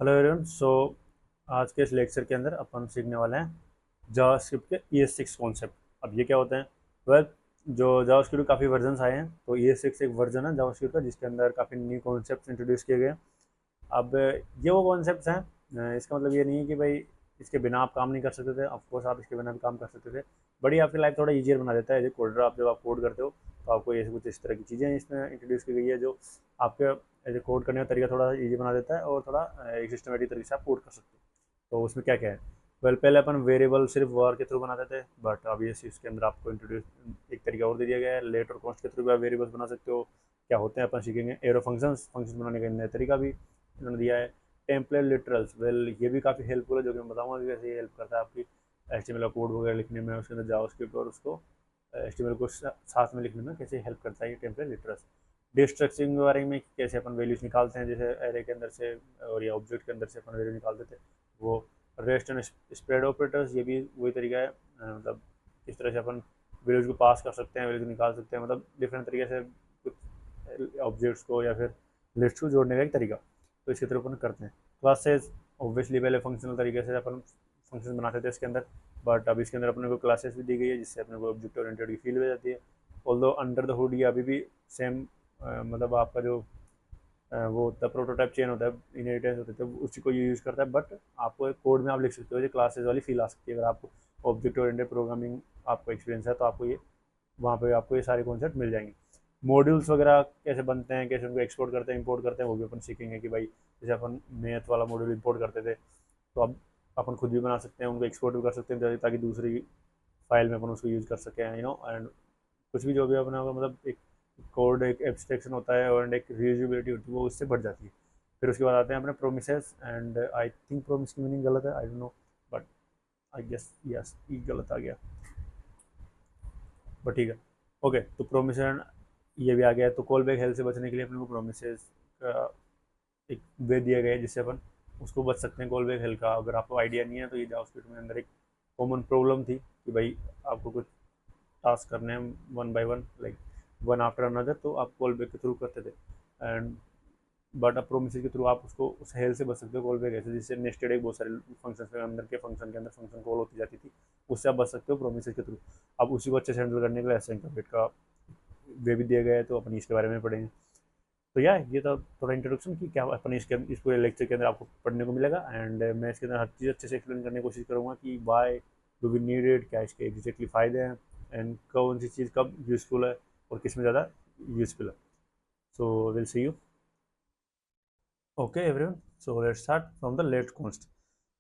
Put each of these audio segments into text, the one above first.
Hello everyone. आज के इस लेक्चर के अंदर अपन सीखने वाले हैं जावास्क्रिप्ट के ES6 कॉन्सेप्ट। अब ये क्या होते हैं? वेल, जो जावास्क्रिप्ट के काफ़ी वर्जन्स आए हैं, तो ES6 एक वर्जन है जावास्क्रिप्ट का जिसके अंदर काफ़ी न्यू कॉन्सेप्ट इंट्रोड्यूस किए गए हैं। अब ये वो कॉन्सेप्ट्स हैं, इसका मतलब ये नहीं है कि भाई इसके बिना आप काम नहीं कर सकते थे। ऑफकोर्स आप इसके बिना भी काम कर सकते थे, बट ये आपकी लाइफ थोड़ा ईजियर बना देता है एज ए कोडर। आप जब आप कोड करते हो तो आपको ये कुछ इस तरह की चीज़ें इसमें इंट्रोड्यूस की गई है जो आपके एज ए कोड करने का तरीका थोड़ा ईजी बना देता है और थोड़ा एक सिस्टमेटिक तरीके से आप कोड कर सकते हो। तो उसमें क्या क्या है? वेल, पहले अपन वेरिएबल सिर्फ वर के थ्रू बनाते थे, बट अब ये इसके अंदर आपको इंट्रोड्यूस एक तरीका और दे दिया गया है। लेट और कॉन्स्ट के थ्रू भी आप वेरिएबल्स बना सकते हो। क्या होते हैं अपन सीखेंगे। एरो फंक्शंस बनाने का नया तरीका भी इन्होंने दिया है। टेम्पलेट लिटरल्स, वेल ये भी काफ़ी हेल्पफुल है, जो कि मैं बताऊंगा कि कैसे ये हेल्प करता है आपकी HTML का कोड वगैरह लिखने में, उसके अंदर जावास्क्रिप्ट और उसको HTML को साथ में लिखने में कैसे हेल्प करता है ये टेम्पलेट लिटरल्स। डिस्ट्रक्टिंग के बारे में कैसे अपन वैल्यूज निकालते हैं, जैसे एरे के अंदर से और या ऑब्जेक्ट के अंदर से अपन वैल्यू निकालते थे वो। रेस्ट एंड स्प्रेड ऑपरेटर्स, ये भी वही तरीका है। मतलब किस तरह से अपन वैल्यूज को पास कर सकते हैं, वैल्यूज निकाल सकते हैं, मतलब डिफरेंट तरीके से कुछ ऑब्जेक्ट्स को या फिर लिस्ट को जोड़ने का एक तरीका। तो इसके थ्रू अपन करते हैं। क्लासेस, ऑब्वियसली पहले फंक्शनल तरीके से अपन फंक्शन बनाते थे इसके अंदर, बट अब इसके अंदर अपने को क्लासेस भी दी गई है जिससे अपने को ऑब्जेक्ट ओरिएंटेड की फील हो जाती है। ऑल्दो अंडर द हुड ये अभी भी सेम, मतलब आपका जो वो होता है प्रोटोटाइप चेन होता है, इनहेरिटेंस होता है, तो उसी को यूज़ करता है। बट आपको एक कोड में आप लिख सकते हो, जो क्लासेस वाली फील आ सकती है। अगर आपको ऑब्जेक्ट ओरिएंटेड प्रोग्रामिंग आपको एक्सपीरियंस है तो आपको ये वहाँ पे आपको ये सारे कॉन्सेप्ट मिल जाएंगे। मॉड्यूल्स वगैरह कैसे बनते हैं, कैसे उनको एक्सपोर्ट करते हैं, इंपोर्ट करते हैं, वो भी अपन सीखेंगे कि भाई जैसे अपन मैथ वाला मॉड्यूल इंपोर्ट करते थे, तो अब अपन खुद भी बना सकते हैं, उनको एक्सपोर्ट भी कर सकते हैं ताकि दूसरी फाइल में अपन उसको यूज़ कर सकें, एंड कुछ भी जो भी अपना मतलब एक कोड एक एब्स्ट्रैक्शन होता है और एक रीयूजेबिलिटी होती है, वो उससे बढ़ जाती है। फिर उसके बाद आते हैं अपने promises, and I think promise की मीनिंग गलत है, I don't know, but I guess yes ये गलत आ गया, बट ठीक है। ओके, तो प्रोमिस ये भी आ गया है। तो कॉल बैक हेल्थ से बचने के लिए अपने को प्रोमिसेस का एक वे दिया गया है जिससे अपन उसको बच सकते हैं कॉल बैक हेल्थ का। अगर आपको आइडिया नहीं है तो ये जावास्क्रिप्ट में अंदर एक कॉमन प्रॉब्लम थी कि भाई आपको कुछ टास्क करने हैं one by one, like one after another, तो आप कॉल बैक के थ्रू करते थे। एंड बट अब प्रोमिस के थ्रू आप उसको उस हेल से बच सकते हो कॉल बैक ऐसे, जिससे नेस्टेड एक बहुत सारे फंक्शन के अंदर के फंक्शन कॉल होती जाती थी, उससे आप बच सकते हो प्रोमिस के थ्रू। अब उसी को अच्छे से हैंडल करने के लिए एसेंट का वे भी दिया गया है, तो अपन इसके बारे में पढ़ेंगे। तो यार ये तो थोड़ा इंट्रोडक्शन की क्या अपन इस पूरे लेक्चर के अंदर आपको पढ़ने को मिलेगा। एंड मैं इसके अंदर हर चीज़ अच्छे से एक्सप्लेन करने की कोशिश करूँगा कि why do we need it, क्या इसके एग्जैक्टली फ़ायदे हैं, एंड कौन सी चीज़ कब यूज़फुल है और किस में ज़्यादा यूज़फुल है। So will see you. Okay everyone, so let's start from the let const.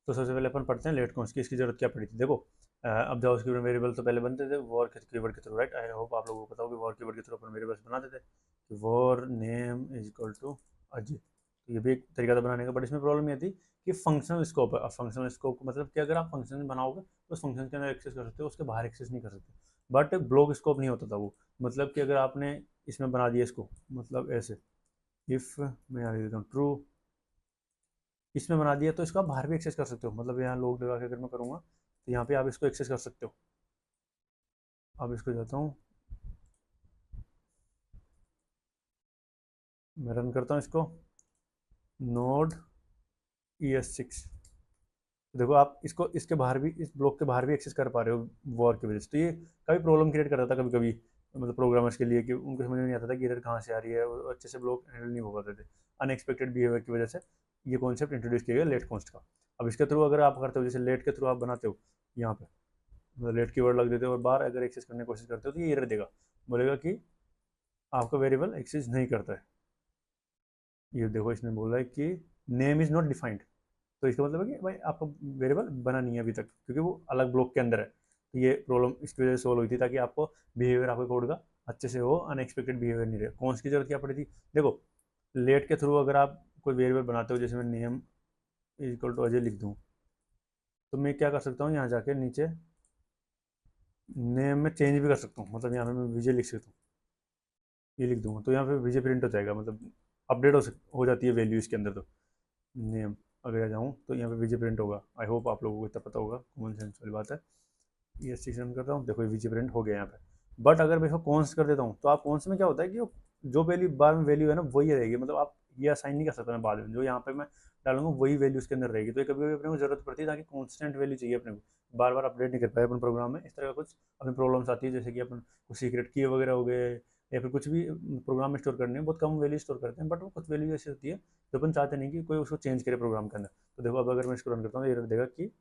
तो सबसे पहले अपन पढ़ते हैं लेट कॉन्स्ट की इसकी जरूरत क्या पड़ी थी। देखो, अब जावास्क्रिप्ट में वेरिएबल तो पहले बनते थे वॉर के कीवर्ड के थ्रू, राइट। आई होप आप लोगों को पता हो कि वॉर कीवर्ड के थ्रू अपन वेरिएबल्स बनाते थे कि var name is equal to Ajay. तो ये भी एक तरीका था बनाने का, बट इसमें प्रॉब्लम ये थी कि फंक्शनल स्कोप है। अब फंक्शनल स्कोप का मतलब कि अगर आप फंक्शन बनाओगे तो उस फंक्शन के अंदर एक्सेस कर सकते हो, उसके बाहर एक्सेस नहीं कर सकते। बट ब्लॉक स्कोप नहीं होता था वो, मतलब कि अगर आपने इसमें बना दिया इसको, मतलब ऐसे इफ मैं यहाँ लिख देता हूँ ट्रू, इसमें बना दिया तो इसको आप बाहर भी एक्सेस कर सकते हो। मतलब यहाँ लोग लगा के अगर मैं करूँगा तो यहाँ पे आप इसको एक्सेस कर सकते हो। अब इसको जाता हूँ, मैं रन करता हूँ इसको, नोड ES6। देखो आप इसको इसके बाहर भी, इस ब्लॉक के बाहर भी एक्सेस कर पा रहे हो वॉर की वजह से। तो ये काफ़ी प्रॉब्लम क्रिएट करता था कभी कभी, मतलब प्रोग्रामर्स के लिए, कि उनको समझ में नहीं आता था कि एरर कहाँ से आ रही है, और अच्छे से ब्लॉक हैंडल नहीं हो पाते थे अनएक्सपेक्टेड बिहेवियर की वजह से। ये कॉन्सेप्ट इंट्रोड्यूस किया गया लेट कॉन्स्ट का। अब इसके थ्रू अगर आप करते हो, जैसे लेट के थ्रू आप बनाते हो यहाँ पे, मतलब लेट कीवर्ड लग देते हो और बार अगर एक्सेस करने की कोशिश करते हो तो ये एरर देगा, बोलेगा कि आपका वेरिएबल एक्सेस नहीं करता है। ये देखो इसने बोला है कि नेम इज़ नॉट डिफाइंड, तो इसका मतलब है कि भाई आपका वेरिएबल बना नहीं है अभी तक, क्योंकि वो अलग ब्लॉक के अंदर है। तो ये प्रॉब्लम इसकी वजह से सोल्व हुई थी, ताकि आपको बिहेवियर आपके कोड का अच्छे से हो, अनएक्सपेक्टेड बिहेवियर नहीं रहे। कौन सी जरूरत क्या पड़ी थी? देखो, लेट के थ्रू अगर आप कोई वेरिएबल बनाते हो, जैसे मैं name is equal to Ajay लिख दूँ, तो मैं क्या कर सकता हूँ, यहाँ जाके नीचे नेम में चेंज भी कर सकता हूँ। मतलब यहाँ पे मैं विजय लिख सकता हूँ, ये लिख दूंगा तो यहाँ पे विजय प्रिंट हो जाएगा, मतलब अपडेट हो जाती है वैल्यू इसके अंदर। तो नेम अगर आ जाऊँ तो यहाँ पे विजय प्रिंट होगा। आई होप आप लोगों को इतना पता होगा, कॉमन सेंस वाली बात है। ये रन करता हूँ, देखो विजय प्रिंट हो गया यहाँ पे। बट अगर मैं इसको कॉन्स कर देता हूँ, तो आप कॉन्स में क्या होता है कि जो वैल्यू बाद में वैल्यू है ना वही रहेगी, मतलब आप ये असाइन नहीं कर सकता मैं बाद में, जो यहाँ पे मैं डालूंगा वही वैल्यू उसके अंदर रहेगी। तो ये कभी कभी अपने को जरूरत पड़ती है ताकि कॉन्स्टेंट वैल्यू चाहिए अपने को, बार बार अपडेट नहीं कर पाए अपन प्रोग्राम में, इस तरह का कुछ अपनी प्रॉब्लम्स आती है। जैसे कि अपन कुछ सीक्रेट की वगैरह हो गए या फिर कुछ भी प्रोग्राम में स्टोर करने हैं, बहुत कम वैल्यू स्टोर करते हैं, बट वो कुछ वैल्यू ऐसी होती है जो अपन चाहते नहीं कि कोई उसको चेंज करे प्रोग्राम के अंदर। तो देखो अब अगर मैं इसको रन करता हूँ तो ये देगा कि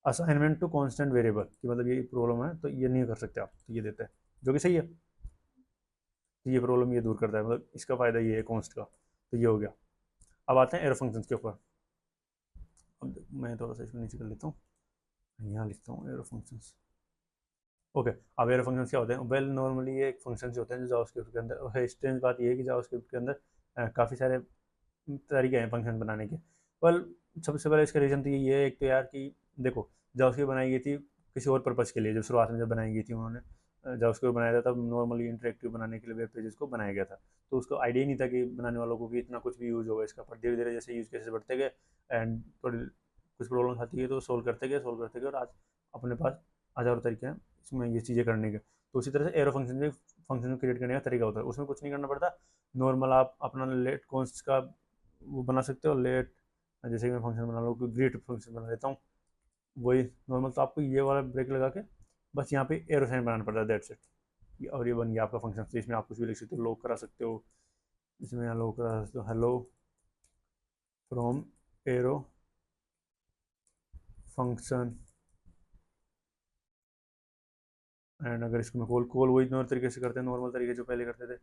असाइनमेंट टू कांस्टेंट वेरिएबल, कि मतलब ये प्रॉब्लम है तो ये नहीं कर सकते आप, तो ये देता है जो कि सही है। तो ये प्रॉब्लम ये दूर करता है, मतलब इसका फ़ायदा ये है कॉन्स्ट का। तो ये हो गया। अब आते हैं एरो फंक्शंस के ऊपर। अब मैं थोड़ा सा इसको नीचे कर लेता हूँ, यहाँ लिखता हूँ एरो फंक्शंस। ओके, अब एरो फंक्शंस क्या होते हैं? वेल नॉर्मली ये एक फंक्शंस होते हैं जो जावास्क्रिप्ट के अंदर, और स्ट्रेंज बात ये है कि जावास्क्रिप्ट के अंदर काफ़ी सारे तरीके हैं फंक्शन बनाने के। वेल सबसे पहले इसका रीज़न तो ये है, एक तो यार कि देखो जावास्क्रिप्ट बनाई गई थी किसी और पर्पज़ के लिए, जब शुरुआत में जब बनाई गई थी उन्होंने जावास्क्रिप्ट बनाया था, तब नॉर्मली इंटरेक्टिव बनाने के लिए वेब पेजेस को बनाया गया था। तो उसको आइडिया नहीं था कि बनाने वालों को कि इतना कुछ भी यूज़ होगा इसका, पर धीरे धीरे जैसे यूज़ केसेस बढ़ते गए एंड थोड़ी कुछ प्रॉब्लम्स आती है तो सोल्व करते गए, और आज अपने पास हज़ारों तरीके हैं इसमें ये चीज़ें करने के। तो उसी तरह से एरो फंक्शन भी फंक्शन क्रिएट करने का तरीका होता है, उसमें कुछ नहीं करना पड़ता। नॉर्मल आप अपना लेट कॉन्स्ट का वो बना सकते हो, लेट जैसे कि मैं फंक्शन बना लूँ, कोई ग्रीट फंक्शन बना लेता हूँ, वही नॉर्मल। तो आपको ये वाला ब्रेक लगा के बस यहाँ पे एरो साइन बनाना पड़ता है, दैट्स इट। और ये बन गया आपका फंक्शन। तो इसमें आप कुछ भी लिख सकते हो, लॉक करा सकते हो, इसमें यहाँ लॉक करा सकते हो hello from arrow function. And अगर इसको मैं कॉल कॉल वही नॉर्मल तरीके से करते हैं, नॉर्मल तरीके जो पहले करते थे,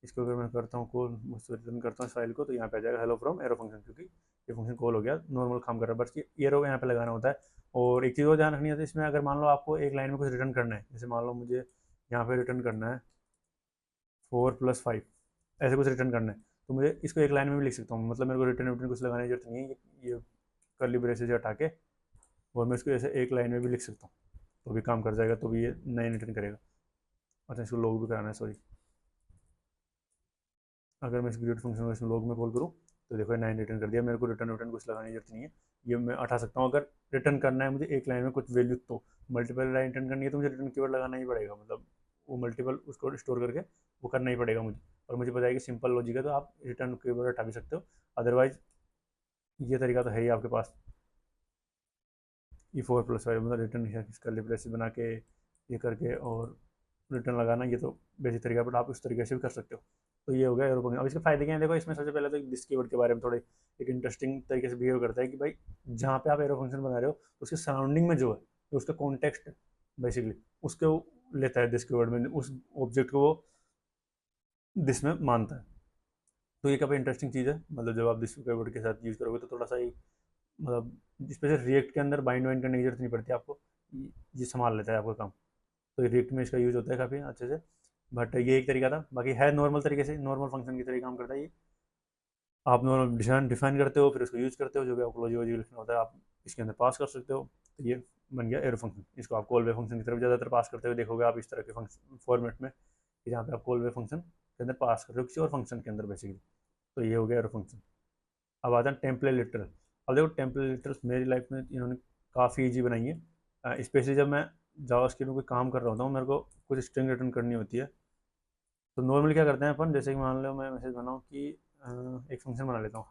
इसको अगर मैं करता हूँ कॉल, मुझसे रिटर्न करता हूँ इस फाइल को, तो यहाँ पे आ जाएगा हेलो फ्रॉम एरो फंक्शन, क्योंकि ये फंक्शन कॉल हो गया, नॉर्मल काम कर रहा है, बस ये एरो यहाँ पे लगाना होता है। और एक चीज़ और ध्यान रखनी होती है इसमें, अगर मान लो आपको एक लाइन में कुछ रिटर्न करना है, जैसे मान लो मुझे यहाँ पे रिटर्न करना है 4+5, ऐसे कुछ रिटर्न करना है, तो मुझे इसको एक लाइन में भी लिख सकता हूँ, मतलब मेरे को रिटर्न विटर्न कुछ लगाने की जरूरत नहीं है। ये कर्ली ब्रेसेस हटा के और मैं इसको ऐसे एक लाइन में भी लिख सकता हूँ, तो भी काम कर जाएगा, तो भी ये 9 रिटर्न करेगा। अच्छा, इसको लॉग भी कराना है, सॉरी। अगर मैं इस ग्रेड फंक्शन को इसमें लॉग में कॉल करूँ तो देखो 9 रिटर्न कर दिया, मेरे को रिटर्न रिटर्न कुछ लगाने की जरूरत नहीं है। ये मैं हटा सकता हूँ, अगर रिटर्न करना है मुझे एक लाइन में कुछ वैल्यू, तो मल्टीपल लाइन रिटर्न करनी है तो मुझे रिटर्न कीवर्ड लगाना ही पड़ेगा, मतलब वो मल्टीपल उसको स्टोर करके वो करना ही पड़ेगा मुझे। और मुझे पता है कि सिंपल लॉजिक है तो आप रिटर्न कीवर्ड हटा भी सकते हो, अदरवाइज ये तरीका तो है ही आपके पास, ई 4+5 मतलब रिटर्न कर ब्रेसेस बना के ये करके और रिटर्न लगाना, ये तो बेसिक तरीका, बट आप उस तरीके से भी कर सकते हो। तो ये हो गया एरो फंक्शन। अब इसके फायदे क्या हैं? देखो इसमें सबसे पहले तो दिस कीवर्ड के बारे में थोड़े एक इंटरेस्टिंग तरीके से बिहेव करता है कि भाई जहाँ पे आप एरो फंक्शन बना रहे हो उसके सराउंडिंग में जो है, जो उसका कॉन्टेक्स्ट है बेसिकली, उसके वो लेता है दिस कीवर्ड में, उस ऑब्जेक्ट को वो दिस में मानता है। तो ये काफ़ी इंटरेस्टिंग चीज़ है, मतलब जब आप दिस कीवर्ड के साथ यूज़ करोगे तो थोड़ा सा ही मतलब, स्पेशल रिएक्ट के अंदर बाइंड वाइंड करने की जरूरत नहीं पड़ती आपको, ये संभाल लेता है आपका काम। तो रिएक्ट में इसका यूज़ होता है काफ़ी अच्छे से। बट ये एक तरीका था, बाकी है नॉर्मल तरीके से, नॉर्मल फंक्शन की तरह काम करता है ये। आप नॉर्मल डिफाइन करते हो, फिर उसको यूज़ करते हो, जो भी आपको लॉजिक वॉजिक लिखना होता है आप इसके अंदर पास कर सकते हो। तो ये बन गया एरो फंक्शन। इसको आप कॉल वे फंक्शन की तरफ ज़्यादातर पास करते हुए देखोगे आप इस तरह के फंक्शन फॉर्मेट में, कि जहाँ पे आप कॉल वे फंक्शन के अंदर पास कर रहे हो किसी और फंक्शन के अंदर बेसिकली। तो ये हो गया एरो फंक्शन। अब आता है टेम्पलेट लिटरल। अब देखो टेम्पलेट लिटरल्स मेरी लाइफ में इन्होंने काफ़ी ईजी बनाई है, स्पेशली जब मैं जावास्क्रिप्ट में कोई काम कर रहा होता हूँ, मेरे को कुछ स्ट्रिंग रिटर्न करनी होती है। तो नॉर्मली क्या करते हैं अपन, जैसे कि मान लो मैं मैसेज बनाऊँ कि एक फंक्शन बना लेता हूँ,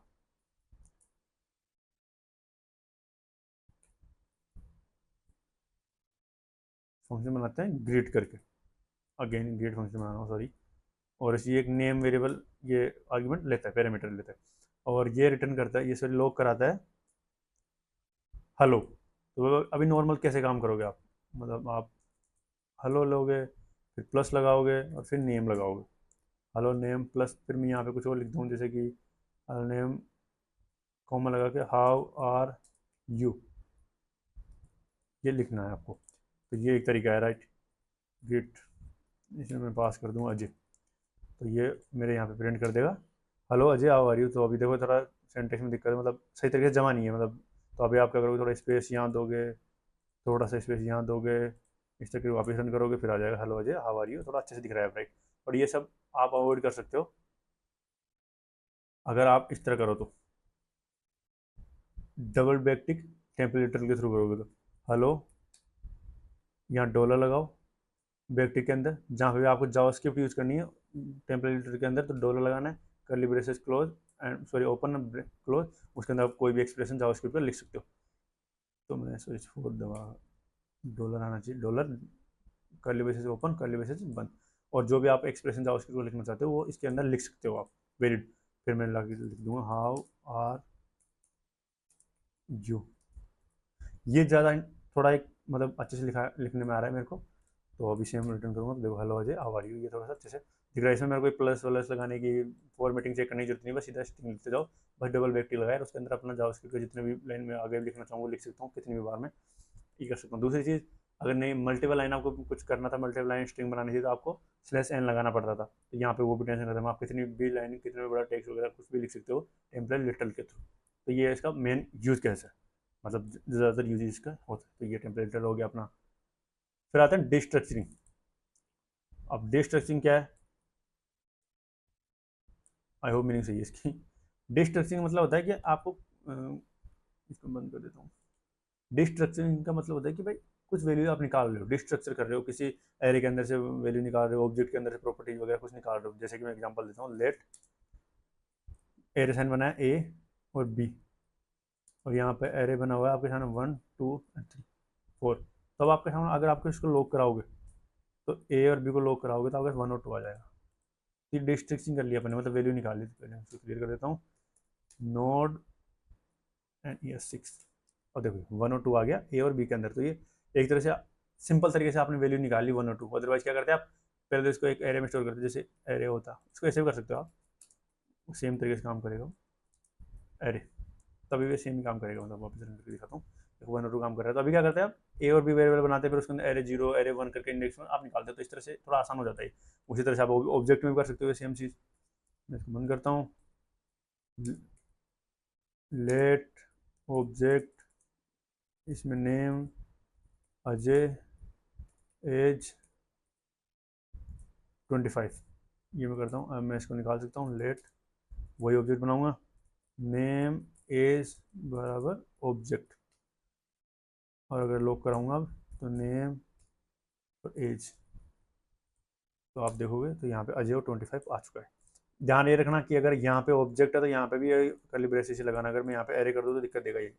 फंक्शन बनाते हैं ग्रीट करके, अगेन ग्रीट फंक्शन बना रहा हूँ सॉरी। और इसी एक नेम वेरिएबल ये आर्ग्यूमेंट लेता है, पैरामीटर लेता है, और ये रिटर्न करता है, ये सॉरी लॉग कराता है हेलो। तो अभी नॉर्मल कैसे काम करोगे आप, मतलब आप हेलो लोगे, फिर प्लस लगाओगे और फिर नेम लगाओगे, हेलो नेम प्लस, फिर मैं यहाँ पे कुछ और लिख दूँ जैसे कि हेलो नेम कॉमा लगा के हाउ आर यू, ये लिखना है आपको। तो ये एक तरीका है, राइट। गिट, इसमें मैं पास कर दूँ अजय, तो ये मेरे यहाँ पे प्रिंट कर देगा hello Ajay how are you. तो अभी देखो थोड़ा सेंटेक्स में दिक्कत है, मतलब सही तरीके से जमा नहीं है, मतलब तो अभी आप क्या करोगे, थोड़ा स्पेस यहाँ दोगे, थोड़ा सा स्पेस यहाँ दोगे, इस तरीके वापस रन करोगे, फिर आ जाएगा hello Ajay how are you, थोड़ा अच्छे से दिख रहा है, राइट। और ये सब आप अवॉइड कर सकते हो अगर आप इस तरह करो तो, डबल बैकटिक टेम्पलेटर के थ्रू करोगे तो हेलो, यहाँ डॉलर लगाओ बैकटिक के अंदर, जहाँ पे भी आपको जावास्क्रिप्ट यूज़ करनी है टेम्पलेटर के अंदर, तो डॉलर लगाना है, curly braces close and sorry open close, उसके अंदर आप कोई भी एक्सप्रेशन जावास्क्रिप्ट का लिख सकते हो। तो मैं स्विच फोर दबा, डॉलर आना चाहिए, dollar curly braces open curly braces बंद, और जो भी आप एक्सप्रेशन जावास्क्रिप्ट को लिखना चाहते हो वो इसके अंदर लिख सकते हो आप, वैलिड। फिर मैं लिख दूंगा हाउ आर यू। ये ज़्यादा थोड़ा एक मतलब अच्छे से लिखने में आ रहा है मेरे को। तो अभी से हम रिटर्न करूँगा तो देखो hello Ajay how are you, ये थोड़ा सा अच्छे से दिख रहा है। इसमें मेरे को प्लस वलस लगाने की फॉर्मेटिंग चेक करने की जरूरत नहीं, बस सीधा स्ट्रिंग लिखते जाओ, बस डबल बैक टी लगाए और उसके अंदर अपना जावास्क्रिप्ट का जितने भी लाइन में आगे लिखना चाहूँ वो लिख सकता हूँ, कितनी भी बार में ये कर सकता हूँ। दूसरी चीज़, अगर नहीं मल्टीपल लाइन आपको कुछ करना था, मल्टीपल लाइन स्ट्रिंग बनानी थी, तो आपको /n लगाना पड़ता था। तो यहाँ पे वो भी टेंशन खत्म, आप कितनी भी लाइन, कितना भी बड़ा टेक्स्ट वगैरह कुछ भी लिख सकते हो टेम्पलेट लिटल के थ्रू। तो ये इसका मेन यूज कैसे है, मतलब ज़्यादातर यूज इसका होता है। तो ये टेम्पलेट हो गया अपना। फिर आता है डिस्ट्रक्चरिंग। अब डिस्ट्रक्चरिंग क्या है, आई होप मीनिंग सही है इसकी। डिस्ट्रक्चरिंग मतलब होता है कि आपको इसको बंद कर देता हूँ। डिस्ट्रक्चरिंग का मतलब होता है कि भाई कुछ वैल्यू आप निकाल रहे हो, डिस्ट्रक्चर कर रहे हो, किसी एरे के अंदर से वैल्यू निकाल रहे हो, ऑब्जेक्ट के अंदर से प्रॉपर्टीज वगैरह कुछ निकाल रहे हो। जैसे कि मैं एग्जांपल देता हूँ, लेट एरे साइन बना है ए और बी, और यहाँ पे एरे बना हुआ है आपके सामने 1 2 3 4। तो अब आपके सामने अगर आपको इसको लॉक कराओगे तो ए और बी को लॉक कराओगे तो आपके 1 और 2 आ जाएगा। ये डिस्ट्रक्चरिंग कर लिया अपने, मतलब वैल्यू निकाल ली। पहले इसको क्लियर कर देता हूँ, नोड एंड ES6, और देखो 1 और 2 आ गया ए और बी के अंदर। तो ये एक तरह से सिंपल तरीके से आपने वैल्यू निकाली 1 और 2। अदरवाइज क्या करते हैं आप, पहले तो इसको एक एरे में स्टोर करते हैं, जैसे एरे होता, इसको ऐसे भी कर सकते हो आप, सेम तरीके से काम करेगा एरे, तभी भी सेम ही काम करेगा। मतलब वापस रन करके दिखाता हूँ, देखो 1 और 2 काम कर रहा है। तो अभी क्या करते हैं आप, ए और बी वेरिएबल बनाते हैं, फिर उसके अंदर एरे 0 एरे 1 करके इंडेक्स में आप निकालते हो। तो इस तरह से थोड़ा आसान हो जाता है। उसी तरह से आप ऑब्जेक्ट में भी कर सकते हो सेम चीज़। मैं इसको बंद करता हूँ, लेट ऑब्जेक्ट, इसमें नेम अजय, एज 25, ये मैं करता हूँ। अब मैं इसको निकाल सकता हूँ, लेट वही ऑब्जेक्ट बनाऊंगा, नेम एज बराबर ऑब्जेक्ट, और अगर लॉक कराऊंगा अब तो नेम और एज, तो आप देखोगे तो यहाँ पे अजय और 25 आ चुका है। ध्यान ये रखना कि अगर यहाँ पे ऑब्जेक्ट है तो यहाँ पे भी कर्ली ब्रेसेस से लगाना। अगर मैं यहाँ पे एरे कर दूँ तो दिक्कत देगा, ये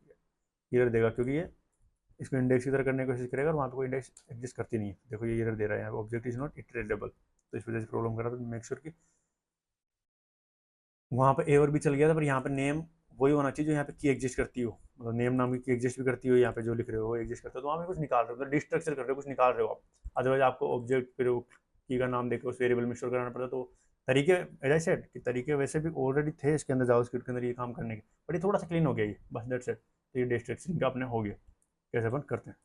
एरर देगा, क्योंकि ये इसको इंडेक्स की तरह करने की कोशिश करेगा और वहाँ पे कोई इंडेक्स एग्जिस्ट करती नहीं है। देखो ये एरर दे रहा है, यहाँ ऑब्जेक्ट इज नॉट इटरेटेबल, तो इस वजह से प्रॉब्लम कर रहा है। तो मेक श्योर कि वहाँ पे ए और बी चल गया था, पर यहाँ पे नेम वही होना चाहिए जो यहाँ पे की एग्जिस्ट करती हो, मतलब नेम नाम की एग्जिस्ट भी करती हो, यहाँ पे जो लिख रहे हो वो एग्जिस्ट करता हो। तो वहाँ पे कुछ निकाल रहे हो, मतलब डिस्ट्रक्चर कर रहे हो, कुछ निकाल रहे हो आप। अदरवाइज आपको ऑब्जेक्ट फिर की का नाम देकर उस वेरिएबल में स्टोर कराना पड़ता। तो तरीके एज आई सेड कि तरीके वैसे भी ऑलरेडी थे इसके अंदर, जावास्क्रिप्ट के अंदर ये काम करने के, बट ये थोड़ा सा क्लीन हो गया ये, बस दैट्स इट। तो ये डिस्ट्रक्शन का अपने हो गया, कैसे अपन करते हैं।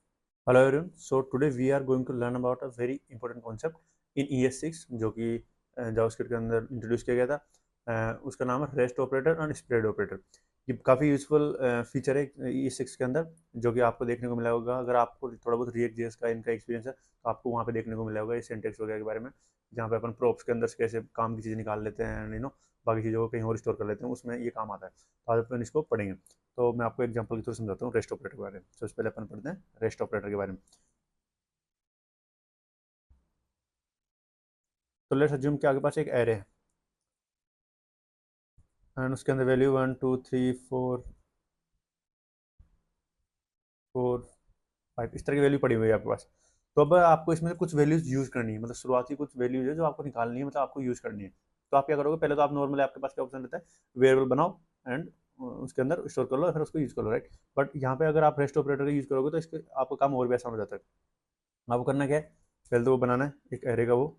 Hello everyone, so today we are going to learn about a very important concept in ES6, जो कि जावास्क्रिप्ट के अंदर इंट्रोड्यूस किया गया था। उसका नाम है रेस्ट ऑपरेटर और स्प्रेड ऑपरेटर। ये काफ़ी यूजफुल फीचर है ES6 के अंदर, जो कि आपको देखने को मिला होगा। अगर आपको थोड़ा बहुत React.js का इनका एक्सपीरियंस है तो आपको वहाँ पे देखने को मिला होगा ये सिंटेक्स वगैरह के बारे में, जहाँ पे अपन प्रॉप्स के अंदर से कैसे काम की चीज़ें निकाल लेते हैं, बाकी चीज़ों को कहीं और स्टोर कर लेते हैं, उसमें ये काम आता है। तो आज अपन इसको पढ़ेंगे। तो मैं आपको एग्जांपल के थ्रू समझाता हूँ रेस्ट ऑपरेटर के बारे में। सबसे पहले अपन पढ़ते हैं रेस्ट ऑपरेटर के बारे में। तो लेट्स अज्यूम कि आपके पास एक एरे है एंड उसके अंदर वैल्यू 1 2 3 4 4 5 इस तरह की वैल्यू पड़ी हुई है आपके पास। तो अब आपको इसमें से कुछ वैल्यूज यूज करनी है, मतलब शुरुआती कुछ वैल्यूज है जो आपको निकालनी है, मतलब आपको यूज करनी है। तो आप क्या करोगे, पहले तो आप नॉर्मली आपके पास क्या ऑप्शन रहता है, वेरिएबल बनाओ एंड उसके अंदर स्टोर कर लो, फिर उसको यूज कर लो, राइट। बट यहाँ पे अगर आप रेस्ट ऑपरेटर का यूज करोगे तो इसके आपको काम और भी आसान हो जाता है। आपको करना क्या है, पहले तो वो बनाना है एक एरे का, वो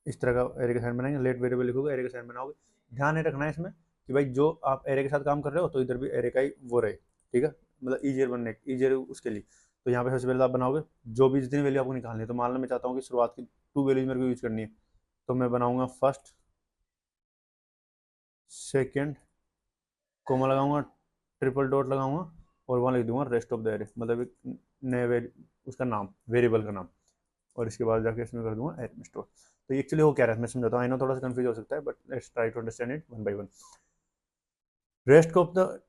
इस तरह का एरे का साइन बनाएंगे, लेट वेरिएबल लिखोगे, एरे का साइन बनाओगे। ध्यान ये रखना है इसमें कि भाई जो आप एरे के साथ काम कर रहे हो तो इधर भी एरे का ही वो रहे, ठीक है, मतलब ईजियर बनने ईजियर उसके लिए। तो यहाँ पे सबसे पहले आप बनाओगे जो भी जितनी वैल्यू आपको निकालनी है। तो मान लो मैं चाहता हूँ कि शुरुआत की 2 वैल्यूज मेरे को यूज करनी है, तो मैं बनाऊंगा फर्स्ट सेकेंड, कोमा लगाऊंगा, ट्रिपल डॉट लगाऊंगा, और वहाँ लिख दूंगा रेस्ट ऑफ द एरे, मतलब एक नए उसका नाम, वेरिएबल का नाम, और इसके बाद जाके इसमें कर दूंगा एरे में स्टोर। तो एक्चुअली वो क्या रहा है मैं समझाता हूँ। आई नो थोड़ा सा कंफ्यूज हो सकता है, but let's try to understand it one by one. Rest of the,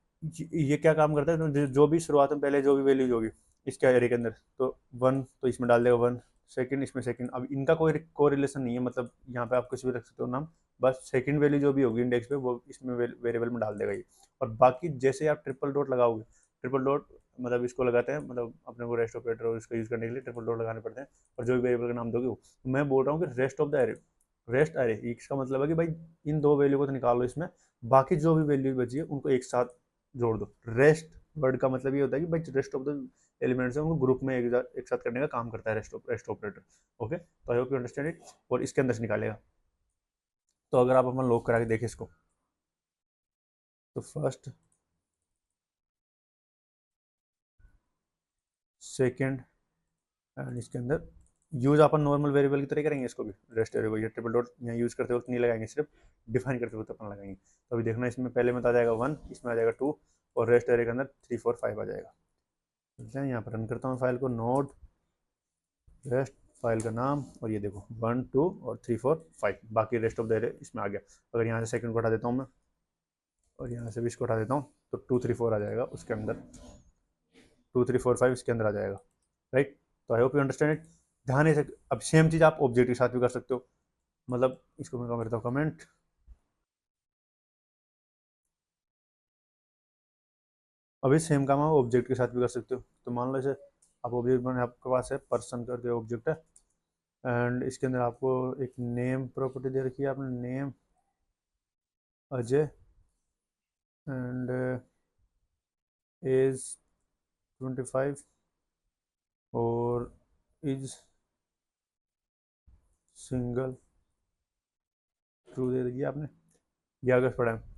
ये क्या काम करता है, तो जो भी शुरुआत में पहले जो भी वैल्यूज होगी इसके एरे के अंदर, तो 1 तो इसमें डाल देगा 1, सेकंड इसमें सेकंड। अब इनका कोई कोरिलेशन नहीं है, मतलब यहाँ पे आप कुछ भी रख सकते हो नाम, बस सेकंड वैल्यू जो भी होगी इंडेक्स पे वो इसमें वेरिएबल में डाल देगा ये। और बाकी जैसे आप ट्रिपल डॉट लगाओगे, ट्रिपल डॉट मतलब इसको लगाते हैं, मतलब अपने को रेस्ट ऑपरेटर और इसको यूज़ करने के लिए ट्रिपल डॉट लगाने पड़ते हैं, और जो भी वेरिएबल का नाम दोगे वो। तो मैं बोल रहा हूँ कि rest of the array, rest array, इसका मतलब है कि भाई इन दो वैल्यू को तो निकाल लो इसमें, बाकी जो भी वैल्यू बची है उनको एक साथ जोड़ दो। रेस्ट वर्ड का मतलब ये होता है कि भाई रेस्ट ऑफ द एलिमेंट्स है उनको ग्रुप में एक साथ करने का काम करता है रेस्ट ऑपरेटर। ओके, तो आई होप यू अंडरस्टैंड इट। और इसके अंदर से निकालेगा। तो अगर आप अपन लॉक करा के देखें इसको, तो फर्स्ट, सेकेंड एंड इसके अंदर यूज अपन नॉर्मल वेरिएबल की तरह करेंगे इसको भी, रेस्ट वेरिएबल या ट्रिपल डॉट यहाँ यूज करते वक्त नहीं लगाएंगे, सिर्फ डिफाइन करते वक्त अपन लगाएंगे। तो अभी देखना इसमें पहले में तो आ जाएगा 1, इसमें आ जाएगा 2, और रेस्ट एरे के अंदर 3 4 5 आ जाएगा। चलते हैं यहाँ पर रन करता हूँ फाइल को, नोड रेस्ट फाइल का नाम, और ये देखो 1 2 और 3 4 5, बाकी रेस्ट ऑफ द एरे इसमें आ गया। अगर यहाँ से सेकंड को हटा देता हूँ मैं, और यहाँ से भी इसको हटा देता हूँ, तो 2 3 4 आ जाएगा उसके अंदर, 2 3 4 5 इसके अंदर आ जाएगा। राइट, तो आई होप यू अंडरस्टैंड इट। ध्यान से अब सेम चीज़ आप ऑब्जेक्ट के साथ भी कर सकते हो, मतलब इसको मैं करता हूँ कमेंट, अभी सेम काम आप ऑब्जेक्ट के साथ भी कर सकते हो। तो मान लो जैसे आप ऑब्जेक्ट बने, आपके पास है पर्सन करके ऑब्जेक्ट है, एंड इसके अंदर आपको एक नेम प्रॉपर्टी दे रखी है आपने, नेम अजय एंड एज 25 और इज सिंगल, ट्रू दे दी आपने, ये अगर पढ़ा है।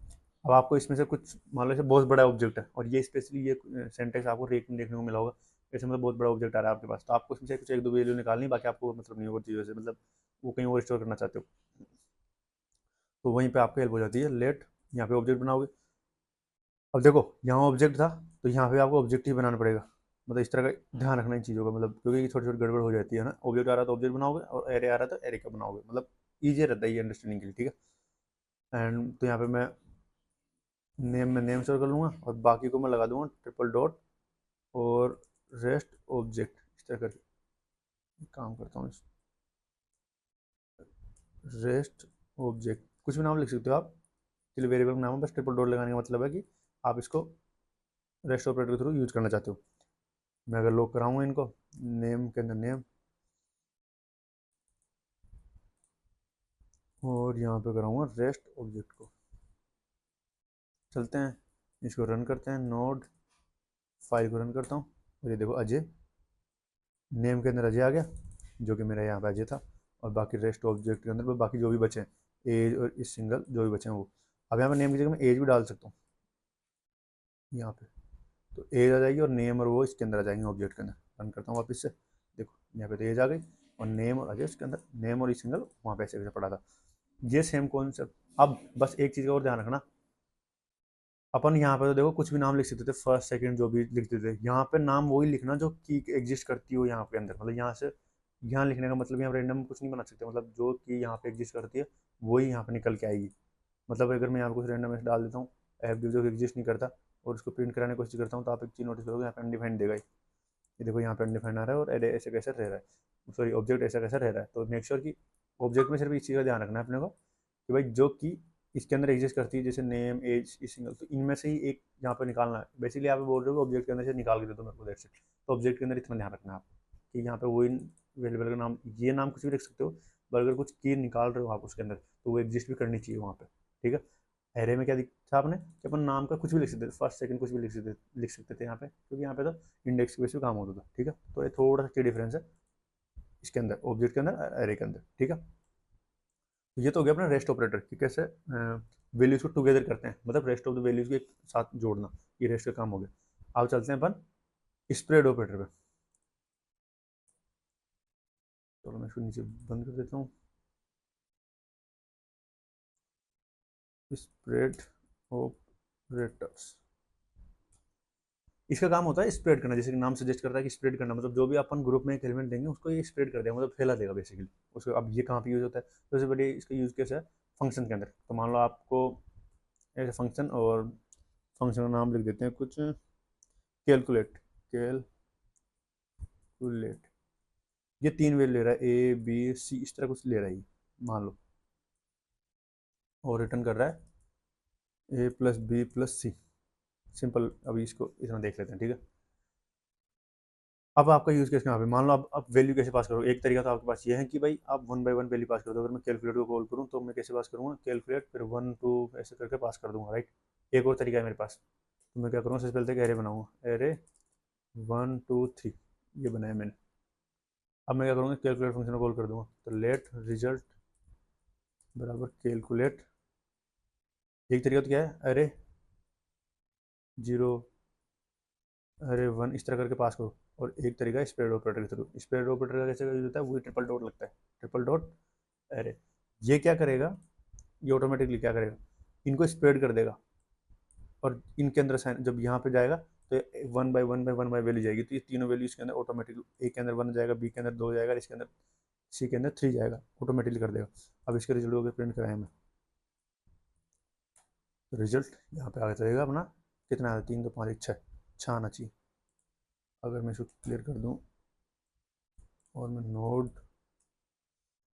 अब आपको इसमें से कुछ मान लो जैसे बहुत बड़ा ऑब्जेक्ट है, और ये स्पेशली ये सेंटेक्स आपको रेट में देखने को मिला होगा, जैसे मतलब बहुत बड़ा ऑब्जेक्ट आ रहा है आपके पास, तो आपको इसमें से कुछ एक दो वैल्यू निकालनी, बाकी आपको मतलब नहीं और चीज़ों से मतलब वो कहीं और स्टोर करना चाहते हो, तो वहीं पे आपको हेल्प हो जाती है लेट, यहाँ पे ऑब्जेक्ट बनाओगे। अब देखो यहाँ ऑब्जेक्ट था, तो यहाँ पे आपको ऑब्जेक्ट ही बनाना पड़ेगा, मतलब इस तरह का ध्यान रखना इन चीज़ों का, मतलब क्योंकि छोटी छोटी गड़बड़ हो जाती है ना, ऑब्जेक्ट आ रहा तो ऑब्जेक्ट बनाओगे, और एरे आ रहा तो एरे का बनाओगे, मतलब ईजी रहता है ये अंडरस्टैंडिंग के लिए, ठीक है। एंड तो यहाँ पे मैं नेम में नेम स्टोर कर लूँगा, और बाकी को मैं लगा दूंगा ट्रिपल डॉट और रेस्ट ऑब्जेक्ट, इस तरह करके काम करता हूँ। रेस्ट ऑब्जेक्ट कुछ भी नाम लिख सकते हो आप, चलिए वेरिएबल का नाम है, बस ट्रिपल डॉट लगाने का मतलब है कि आप इसको रेस्ट ऑपरेटर के थ्रू यूज करना चाहते हो। मैं अगर लॉक कराऊंगा इनको, नेम के अंदर नेम, और यहाँ पे कराऊंगा रेस्ट ऑब्जेक्ट को। चलते हैं इसको रन करते हैं, नोड फाइल को रन करता हूँ, और ये देखो अजय, नेम के अंदर अजय आ गया, जो कि मेरा यहाँ पे अजय था, और बाकी रेस्ट ऑब्जेक्ट के अंदर बाकी जो भी बचे हैं, एज और इस सिंगल जो भी बचे हैं वो। अब यहाँ पे नेम की जगह मैं एज भी डाल सकता हूँ यहाँ पे, तो एज आ जाएगी, और नेम और वो इसके अंदर आ जाएंगे ऑब्जेक्ट के अंदर। रन करता हूँ वापस से, देखो यहाँ पे तो एज आ गई, और नेम और अजय इसके अंदर, नेम और ई सिंगल वहाँ पे ऐसे कैसे पड़ा था, ये सेम कॉन्सेप्ट। अब बस एक चीज़ का और ध्यान रखना, अपन यहाँ पे तो देखो कुछ भी नाम लिख सकते थे, फर्स्ट सेकंड जो भी लिखते थे, यहाँ पे नाम वही लिखना जो की एग्जिस्ट करती हो यहाँ पे अंदर, मतलब यहाँ से यहाँ लिखने का मतलब यहाँ रैंडम कुछ नहीं बना सकते, मतलब जो की यहाँ पे एग्जिस्ट करती है वही यहाँ पे निकल के आएगी। मतलब अगर मैं यहाँ पे कुछ रैंडम ऐसे डाल देता हूँ, ऐप जो एग्जिस्ट नहीं करता, और उसको प्रिंट कराने की कोशिश करता हूँ, तो आप एक चीज़ नोटिस करोगे यहाँ पे अनडिफाइंड देगा, ये देखो यहाँ पे अनडिफाइंड आ रहा है, और एरे ऐसे कैसे रह रहा है, सॉरी ऑब्जेक्ट ऐसा कैसा रह रहा है। तो मेक श्योर कि ऑब्जेक्ट में सिर्फ इस चीज़ का ध्यान रखना है अपने को, कि भाई जो कि इसके अंदर एग्जिस्ट करती है, जैसे नेम एज इस सिंगल, तो इनमें से ही एक यहाँ पर निकालना है। बेसिकली आप बोल रहे हो ऑब्जेक्ट के अंदर से निकाल के दे दो मेरे को, दैट्स इट। तो ऑब्जेक्ट के अंदर इतना ध्यान रखना है आप, कि यहाँ पे वही वेरिएबल का नाम, ये नाम कुछ भी लिख सकते हो, पर अगर कुछ की निकाल रहे हो आप उसके अंदर, तो वो एग्जिस्ट भी करनी चाहिए वहाँ पे, ठीक है। एरे में क्या दिखा आपने कि अपन नाम का कुछ भी लिख सकते थे, फर्स्ट सेकंड कुछ भी लिख सकते थे यहाँ पे, क्योंकि यहाँ पे तो इंडेक्स के बेस पे काम होता था, ठीक है। तो ये थोड़ा सा डिफरेंस है इसके अंदर, ऑब्जेक्ट के अंदर एरे के अंदर, ठीक है। तो ये तो हो गया अपना रेस्ट ऑपरेटर कि कैसे वैल्यूज को टुगेदर करते हैं, मतलब रेस्ट ऑफ द वैल्यूज के साथ जोड़ना, ये रेस्ट का काम हो गया। अब चलते हैं अपन स्प्रेड ऑपरेटर पे। चलो मैं इसको नीचे बंद कर देता हूँ। स्प्रेड ऑपरेटर्स, इसका काम होता है स्प्रेड करना, जैसे कि नाम सजेस्ट करता है कि स्प्रेड करना, मतलब जो भी अपन ग्रुप में एक एलिमेंट देंगे उसको ये स्प्रेड कर देगा, मतलब फैला देगा बेसिकली उसको। अब ये कहाँ पे यूज होता है, तो सबसे बड़ी इसका यूज केस है फंक्शन के अंदर। तो मान लो आपको एक फंक्शन, और फंक्शन का नाम लिख देते हैं कुछ, कैलकुलेट, कैलकुलेट, ये तीन वैल्यू ले रहा है, ए बी सी, इस तरह कुछ ले रहा है मान लो। और रिटर्न कर रहा है a+b+c। सिंपल, अभी इसको इतना देख लेते हैं, ठीक है। अब आपका यूज़ केस कहाँ पे, मान लो आप वैल्यू कैसे पास करोगे। एक तरीका तो आपके पास ये है कि भाई आप 1 बाय 1 वैल्यू पास कर दो। अगर मैं कैलकुलेटर को कॉल करूँ तो मैं कैसे पास करूँगा, कैलकुलेट फिर 1 2 ऐसे करके पास कर दूंगा, राइट। एक और तरीका है मेरे पास, तो मैं क्या करूँगा, सबसे पहले एक एरे बनाऊंगा, एरे 1 2 3, ये बनाया मैंने। अब मैं क्या करूँगा, कैलकुलेट फंक्शन को कॉल कर दूंगा, तो लेट रिजल्ट बराबर कैलकुलेट। एक तरीका तो क्या है, अरे 0 अरे 1 इस तरह करके पास करो। और एक तरीका है स्प्रेड ऑपरेटर के थ्रू। स्प्रेड ऑपरेटर का कैसे यूज होता है, वही ट्रिपल डॉट लगता है, ट्रिपल डॉट अरे। ये क्या करेगा, ये ऑटोमेटिकली क्या करेगा, इनको स्प्रेड कर देगा। और इनके अंदर साइन जब यहाँ पे जाएगा तो 1 बाय 1 बाय 1 बाय वैल्यू जाएगी, तो ये तीनों वैल्यू इसके अंदर ऑटोमेटिकली, ए के अंदर 1 जाएगा, बी के अंदर 2 जाएगा, इसके अंदर सी के अंदर 3 जाएगा, ऑटोमेटिकली कर देगा। अब इसके रिजल्ट को प्रिंट कराएं हमें, तो रिजल्ट यहाँ पे आ जाएगा अपना, कितना आता है, 3 2 5 6, 6 आना चाहिए। अगर मैं इसको क्लियर कर दूँ और मैं node,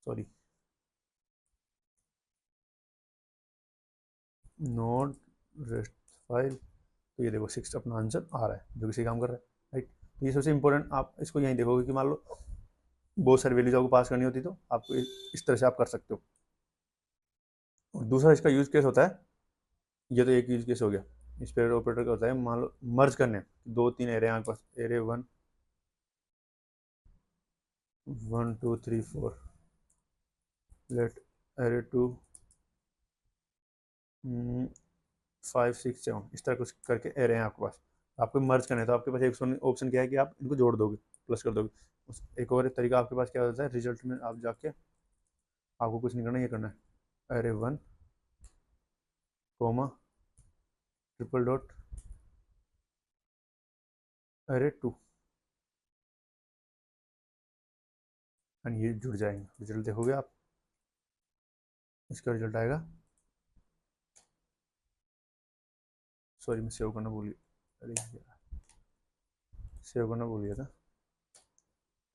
sorry, node rest file, तो ये देखो 6 अपना आंसर आ रहा है, जो किसी काम कर रहा है, राइट। तो ये सबसे इंपॉर्टेंट, आप इसको यहीं देखोगे कि मान लो बहुत सारी वैल्यूज आपको पास करनी होती, तो आपको इस तरह से आप कर सकते हो। और दूसरा इसका यूज केस होता है, ये तो एक यूज केस हो गया। इस पेयर ऑपरेटर का होता है, मान लो मर्ज करने, 2 3 एरे आपके पास, एरे 1 1 2 3 4, लेट एरे 2 5 6 7, इस तरह कुछ करके एरे हैं आपके पास। आपको मर्ज करना है तो आपके पास एक ऑप्शन क्या है कि आप इनको जोड़ दोगे, प्लस कर दोगे। एक और तरीका आपके पास क्या होता है, रिजल्ट में आप जाके आपको कुछ नहीं करना, ये करना है, array 1 comma triple dot array 2, एंड ये जुड़ जाएंगे। रिजल्ट देखोगे आप, इसका रिजल्ट आएगा, सॉरी मैं सेव करना भूल गया, अरे सेव करना भूल गया था।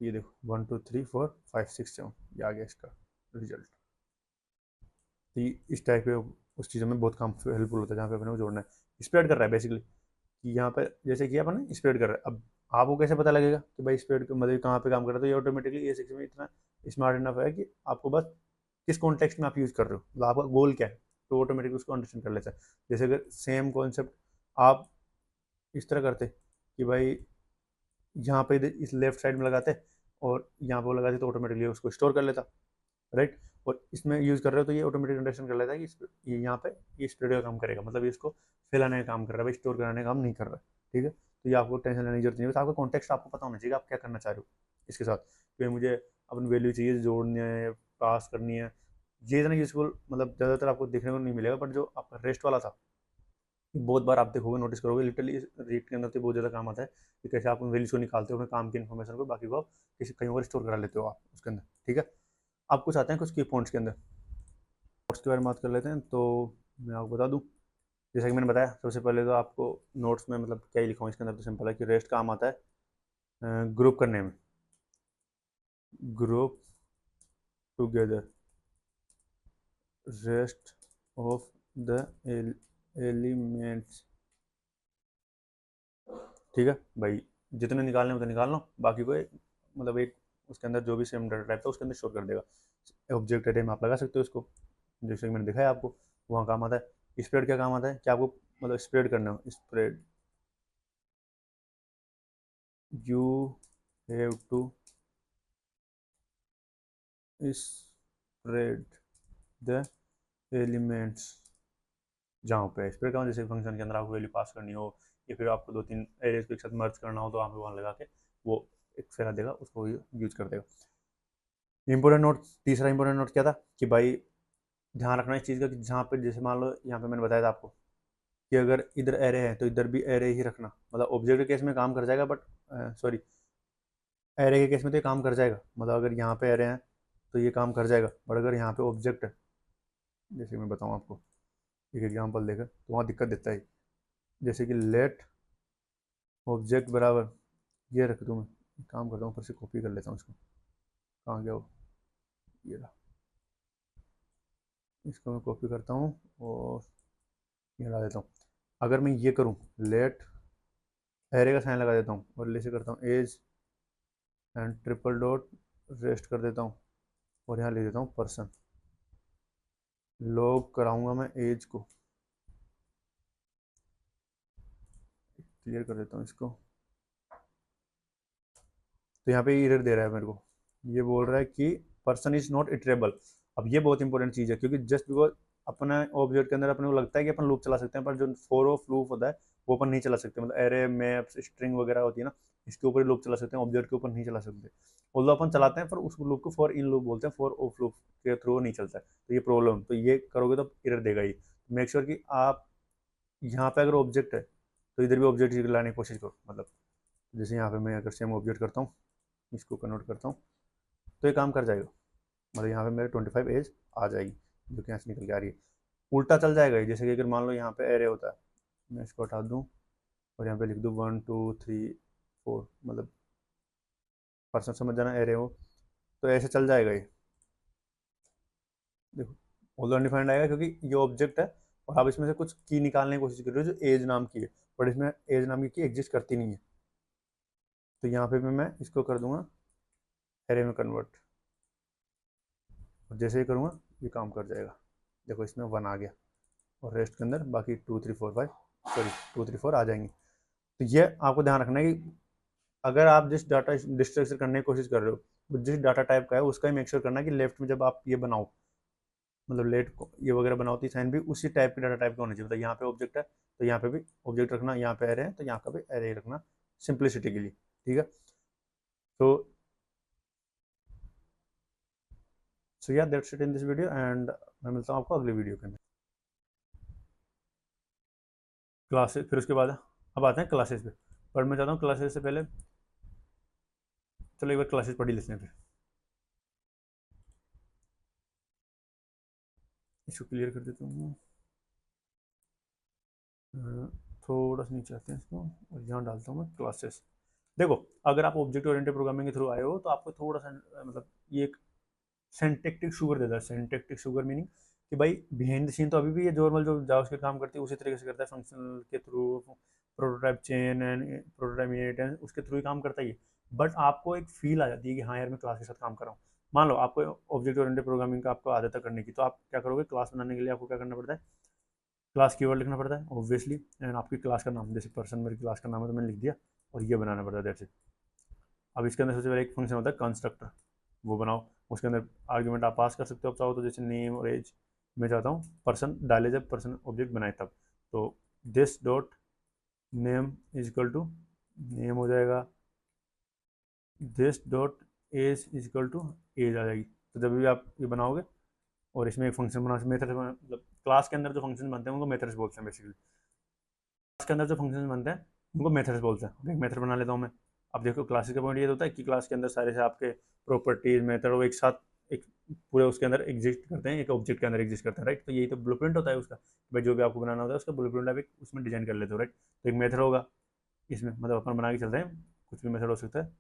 ये देखो 1 2 3 4 5 6 7, ये आ गया इसका रिजल्ट। तो इस टाइप के उस चीज़ों में बहुत काम हेल्पफुल होता है, जहाँ पे अपने को जोड़ना है, स्प्रेड कर रहा है बेसिकली। कि यहाँ पे जैसे कि अपन स्प्रेड कर रहा है, अब आपको कैसे पता लगेगा कि भाई स्प्रेड मतलब कहाँ पे काम कर रहा है, तो ये ऑटोमेटिकली ये सेक्शन में इतना स्मार्ट इनफ है कि आपको बस किस कॉन्टेक्स्ट में आप यूज़ कर रहे हो, मतलब आपका गोल क्या है, तो ऑटोमेटिकली उसको अंडरस्टैंड कर लेता है। जैसे अगर सेम कॉन्सेप्ट आप इस तरह करते कि भाई यहाँ पे इस लेफ्ट साइड में लगाते और यहाँ पे वो लगाते, तो ऑटोमेटिकली उसको स्टोर कर लेता, राइट। और इसमें यूज़ कर रहे हो तो ये ऑटोमेटिक अंडरस्टैंड कर लेता है कि ये यहाँ पे ये स्प्रेड का काम करेगा, मतलब ये इसको फैलाने का काम कर रहा है, भाई स्टोर कराने का काम नहीं कर रहा है, ठीक है। तो ये आपको टेंशन लेने की जरूरत नहीं है, बस आपका कॉन्टेक्स्ट आपको पता होना चाहिए आप क्या करना चाह रहे हो इसके साथ। तो मुझे अपनी वैल्यू चाहिए, जोड़नी है, पास करनी है, ये इतना यूजफुल मतलब ज़्यादातर आपको देखने को नहीं मिलेगा, बट जो आपका रेस्ट वाला था, बहुत बार आप देखोगे, नोटिस करोगे, लिटरली रीड के अंदर तो बहुत ज़्यादा काम आता है कि कैसे आप उन वैल्यूज को निकालते हो, अपने काम की इन्फॉर्मेशन को, बाकी को आप किसी कहीं और स्टोर करा लेते हो आप उसके अंदर, ठीक है। आप कुछ आते हैं कुछ की पॉइंट्स के अंदर, नोट्स के बारे में बात कर लेते हैं। तो मैं आपको बता दूं, जैसा कि मैंने बताया, सबसे पहले तो आपको नोट्स में मतलब क्या ही लिखा हूँ इसके अंदर, तो सिंपल है कि रेस्ट काम आता है ग्रुप करने में, group together rest of the elements, ठीक है भाई। जितने निकालने उतने निकाल लो, बाकी को मतलब एक उसके अंदर जो भी सेम डाटा टाइप था उसके अंदर स्टोर कर देगा। ऑब्जेक्ट एरे में आप लगा सकते हो इसको, जैसे कि मैंने दिखाया आपको, वहाँ काम आता है। स्प्रेड क्या काम आता है कि आपको मतलब स्प्रेड करना हो, spread you have to spread the elements, जहाँ पे स्प्रेड का जैसे फंक्शन के अंदर आपको वैल्यू पास करनी हो, या फिर आपको 2 3 एरेज को एक साथ मर्ज करना हो, तो आप वहाँ लगा के वो एक फैला देगा, उसको यूज कर देगा। इंपॉर्टेंट नोट, तीसरा इंपॉर्टेंट नोट क्या था कि भाई ध्यान रखना इस चीज़ का कि जहाँ पे जैसे मान लो यहाँ पे मैंने बताया था आपको कि अगर इधर एरे है तो इधर भी एरे ही रखना, मतलब ऑब्जेक्ट के केस में काम कर जाएगा, बट सॉरी एरे के केस में तो ये काम कर जाएगा, मतलब अगर यहाँ पे एरे हैं तो ये काम कर जाएगा, बट अगर यहाँ पे ऑब्जेक्ट है, जैसे मैं बताऊँ आपको एक एग्जांपल देकर, तो वहाँ दिक्कत देता है। जैसे कि लेट ऑब्जेक्ट बराबर ये रख दूँ, मैं काम करता हूँ, ऊपर से कॉपी कर लेता हूँ इसको, कहाँ गया वो, ये रहा, इसको मैं कॉपी करता हूँ और ये लगा देता हूँ। अगर मैं ये करूँ, लेट एरे का साइन लगा देता हूँ और ले से करता हूँ as and triple dot rest कर देता हूँ और यहाँ ले देता हूँ पर्सन, लॉग कराऊंगा मैं एज को, क्लियर कर देता हूँ इसको। तो यहाँ पे एरर दे रहा है मेरे को, ये बोल रहा है कि पर्सन इज नॉट इटरेबल। अब ये बहुत इंपॉर्टेंट चीज़ है, क्योंकि जस्ट बिकॉज अपना ऑब्जेक्ट के अंदर अपने को लगता है कि अपन लूप चला सकते हैं, पर जो फॉर ऑफ लूप होता है वो अपन नहीं चला सकते। मतलब एरे मैप्स स्ट्रिंग वगैरह होती है ना, इसके ऊपर ही लूप चला सकते हैं, ऑब्जेक्ट के ऊपर नहीं चला सकते। ऑल्दो अपन चलाते हैं पर उस लूप को फॉर इन लूप बोलते हैं, फॉर ऑफ लूप के थ्रू नहीं चलता है। तो ये प्रॉब्लम, तो ये करोगे तो एरर देगा ही। मेक श्योर कि आप यहाँ पे अगर ऑब्जेक्ट है तो इधर भी ऑब्जेक्ट लाने की कोशिश करो। मतलब जैसे यहाँ पे मैं अगर सेम ऑब्जेक्ट करता हूँ, इसको कन्वर्ट करता हूँ, तो ये काम कर जाएगा। मतलब यहाँ पे मेरे 25 एज आ जाएगी, जो कि यहाँ से निकल के आ रही है। उल्टा चल जाएगा ये, जैसे कि अगर मान लो यहाँ पे एरे होता है, मैं इसको हटा दूँ और यहाँ पे लिख दूँ 1 2 3 4, मतलब पर्सन समझ जाना एरे हो, तो ऐसे चल जाएगा ये। देखो ऑल्दो अनडिफाइंड आएगा क्योंकि ये ऑब्जेक्ट है और आप इसमें से कुछ की निकालने की कोशिश कर रहे हो जो एज नाम की है, बट इसमें एज नाम की एग्जिस्ट करती नहीं है। तो यहाँ पे भी मैं इसको कर दूंगा एरे में कन्वर्ट, और जैसे ही करूँगा ये काम कर जाएगा। देखो इसमें 1 आ गया और रेस्ट के अंदर बाकी 2 3 4 5, सॉरी 2 3 4 आ जाएंगे। तो ये आपको ध्यान रखना है कि अगर आप जिस डाटा डिस्ट्रक्चर करने की कोशिश कर रहे हो, जिस डाटा टाइप का है उसका ही मेक श्योर करना कि लेफ्ट में जब आप ये बनाओ, मतलब लेट ये वगैरह बनाओ तो साइन भी उसी टाइप के डाटा टाइप का होना चाहिए। मतलब यहाँ पे ऑब्जेक्ट है तो यहाँ पे भी ऑब्जेक्ट रखना, यहाँ पे एरे है तो यहाँ का भी एरे रखना, सिंप्लिसिटी के लिए। ठीक है, तो सो या that's it in this video, and मैं मिलता हूँ आपको अगली वीडियो के अंदर। क्लासेस फिर उसके बाद अब आते हैं क्लासेस पे, पर मैं चाहता हूँ क्लासेस से पहले चलो एक बार क्लासेस पढ़ ही लेते हैं। फिर इसको क्लियर कर देता हूँ, थोड़ा सा नीचे आते हैं इसको और यहाँ डालता हूँ मैं क्लासेस। देखो अगर आप ऑब्जेक्ट ओरिएंटेड प्रोग्रामिंग के थ्रू आए हो तो आपको थोड़ा सा मतलब ये एक सिंटैक्टिक शुगर देता है। सिंटैक्टिक शुगर मीनिंग कि भाई बिहाइंड द सीन तो अभी भी ये नॉर्मल जो जावास्क्रिप्ट काम करती है उसी तरीके से करता है, फंक्शनल के through, prototype chain and prototype unit and उसके थ्रू ही काम करता ही है। बट आपको एक फील आ जाती है कि हाँ यार मैं क्लास के साथ काम कर रहा हूँ। मान लो आपको ऑब्जेक्ट ओरिएंटेड प्रोग्रामिंग का आपको आदत है करने की, तो आप क्या करोगे, क्लास बनाने के लिए आपको क्या करना पड़ता है, क्लास कीवर्ड लिखना पड़ता है ऑब्वियसली, एंड आपकी क्लास का नाम, जैसे पर्सन मेरी क्लास का नाम है तो मैंने लिख दिया, और ये बनाना पड़ता है दैट्स इट। अब इसके अंदर सबसे पहले एक फंक्शन होता है कंस्ट्रक्टर, वो बनाओ। उसके अंदर आर्ग्यूमेंट आप पास कर सकते हो, आप चाहो तो, जैसे नेम और एज। मैं चाहता हूँ पर्सन डाले जब पर्सन ऑब्जेक्ट बनाए तब, तो this dot name is equal to name हो जाएगा, this dot age is equal to age आ जाएगी। तो जब भी आप ये बनाओगे और इसमें एक फंक्शन बना, मेथड, मतलब क्लास के अंदर जो फंक्शन बनते हैं उनको मेथड्स बोलते हैं बेसिकली। क्लास के अंदर जो फंक्शन बनते हैं उनको मेथड्स बोलते हैं। एक मेथड बना लेता हूँ मैं। अब देखो क्लासेस का पॉइंट ये होता है कि क्लास के अंदर सारे से आपके प्रॉपर्टीज मेथड वो एक साथ एक पूरे उसके अंदर एग्जिस्ट करते हैं, एक ऑब्जेक्ट के अंदर एग्जिस्ट करते हैं, राइट। तो यही तो ब्लूप्रिंट होता है उसका, भाई जो भी आपको बनाना होता है उसका ब्लूप्रिंट आप एक उसमें डिजाइन कर लेते हो, राइट। तो एक मेथड होगा इसमें, मतलब अपन बना के चलते हैं, कुछ भी मेथड हो सकता है।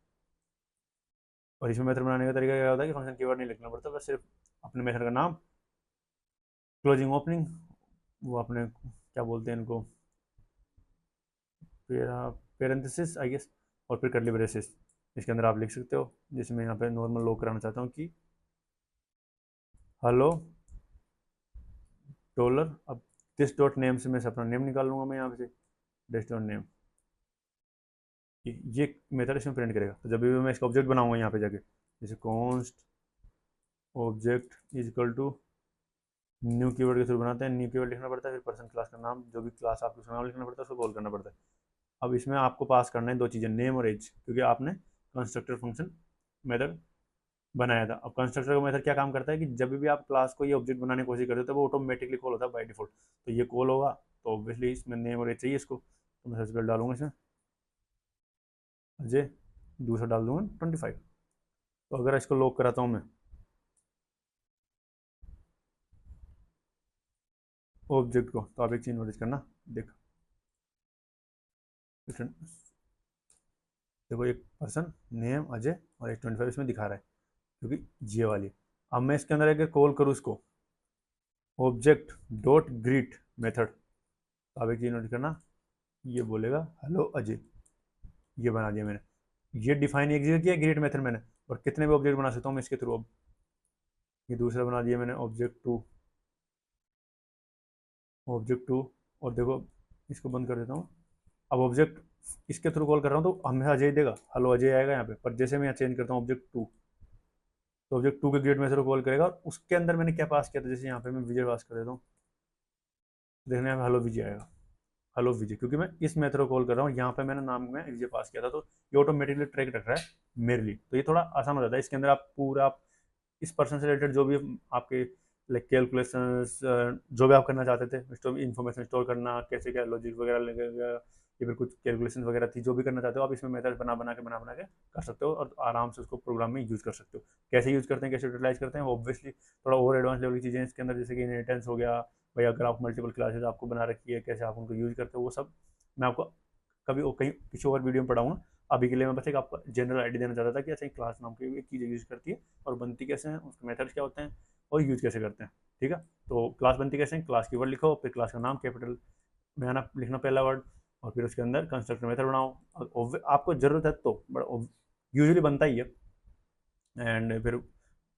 और इसमें मेथड बनाने का तरीका क्या होता है कि फंक्शन कीवर्ड नहीं लिखना पड़ता, बस सिर्फ अपने मेथड का नाम, क्लोजिंग ओपनिंग, वो अपने क्या बोलते हैं इनको, पेरेंथेसिस आई गेस, और फिर कर्ली ब्रेसेस। इसके अंदर आप लिख सकते हो, जैसे मैं यहाँ पे नॉर्मल लॉक कराना चाहता हूँ कि हेलो डॉलर। अब दिस डॉट नेम से मैं अपना नेम निकाल लूँगा, मैं यहाँ से दिस डॉट नेम, ये मेथड इसमें प्रिंट करेगा। तो जब भी मैं इसका ऑब्जेक्ट बनाऊंगा यहाँ पे जाके, जैसे const object is equal to new keyword के थ्रू बनाते हैं, न्यू कीवर्ड लिखना पड़ता है, फिर पर्सन क्लास का नाम, जो भी क्लास आपको उसका नाम लिखना पड़ता है, उसको कॉल करना पड़ता है। अब इसमें आपको पास करना है दो चीज़ें, नेम और एज, क्योंकि आपने कंस्ट्रक्टर फंक्शन मेथड बनाया था। अब कंस्ट्रक्टर का मेथड क्या काम करता है कि जब भी आप क्लास को ये ऑब्जेक्ट बनाने की कोशिश करते हो तो वो ऑटोमेटिकली कॉल होता है बाय डिफॉल्ट। तो ये कॉल होगा तो ऑब्वियसली इसमें नेम और एज चाहिए इसको, तो मैं सबसे पहले डालूंगा इसमें अजय, दूसरा डाल दूंगा 25। तो अगर इसको लॉक कराता हूँ मैं ऑब्जेक्ट को, तो आप एक चीज़ नोटिस करना, देख देखो एक पर्सन नेम अजय और एक 25 इसमें दिखा रहा है, क्योंकि ये वाली। अब मैं इसके अंदर अगर कॉल करूँ इसको ऑब्जेक्ट डॉट ग्रीट मेथड, अब एक चीज नोट करना, ये बोलेगा हेलो अजय, ये बना दिया मैंने, ये डिफाइन एक जगह किया ग्रीट मेथड मैंने, और कितने भी ऑब्जेक्ट बना सकता हूँ मैं इसके थ्रू। अब ये दूसरा बना दिया मैंने ऑब्जेक्ट टू, और देखो इसको बंद कर देता हूँ। अब ऑब्जेक्ट इसके थ्रू कॉल कर रहा हूँ तो हमें अजय देगा, हेलो अजय आएगा यहाँ पे, पर जैसे मैं यहाँ चेंज करता हूँ ऑब्जेक्ट टू, तो ऑब्जेक्ट टू के ग्रेड मेथड को कॉल करेगा, और उसके अंदर मैंने क्या पास किया था, जैसे यहाँ पे मैं विजय पास कर देता हूँ, देखने यहाँ पे हेलो विजय आएगा, हेलो विजय, क्योंकि मैं इस मेथड को कॉल कर रहा हूँ, यहाँ पे मैंने नाम में विजय पास किया था, तो ये ऑटोमेटिकली ट्रैक रख रहा है मेरे लिए, तो ये थोड़ा आसान हो जाता है। इसके अंदर आप पूरा आप इस पर्सन से रिलेटेड जो भी आपके लाइक कैलकुलेशंस जो भी आप करना चाहते थे, स्टोर इन्फॉर्मेशन स्टोर करना, कैसे क्या लॉजिक वगैरह लगेगा, या फिर कुछ कैलकुलेशन वगैरह थी, जो भी करना चाहते हो आप इसमें मेथड बना के कर सकते हो, और आराम से उसको प्रोग्राम में यूज़ कर सकते हो। कैसे यूज़ करते हैं, कैसे यूटिलाइज करते हैं, वो ऑब्वियसली थोड़ा और एडवांस लेवल की चीज़ें हैं इसके अंदर, जैसे कि इनहेरिटेंस हो गया भाई, अगर आप मल्टीपल क्लासेज आपको बना रखी है, कैसे आप उनको यूज़ करते हो, वो सब मैं आपको कभी कहीं किसी और वीडियो में पढ़ाऊंगा। अभी के लिए मैं बस एक आपको जनरल आइडिया देना चाहता था कि ऐसे क्लास नाम की एक चीज़ यूज़ करती है, और बनती कैसे हैं, उसके मेथड्स क्या होते हैं, और यूज़ कैसे करते हैं। ठीक है, तो क्लास बनती कैसे हैं, क्लास की वर्ड लिखो, फिर क्लास का नाम कैपिटल में आना लिखना पहला वर्ड, और फिर उसके अंदर कंस्ट्रक्टर मेथड बनाओ, आपको जरूरत है तो, बट यूजुअली बनता ही है। एंड फिर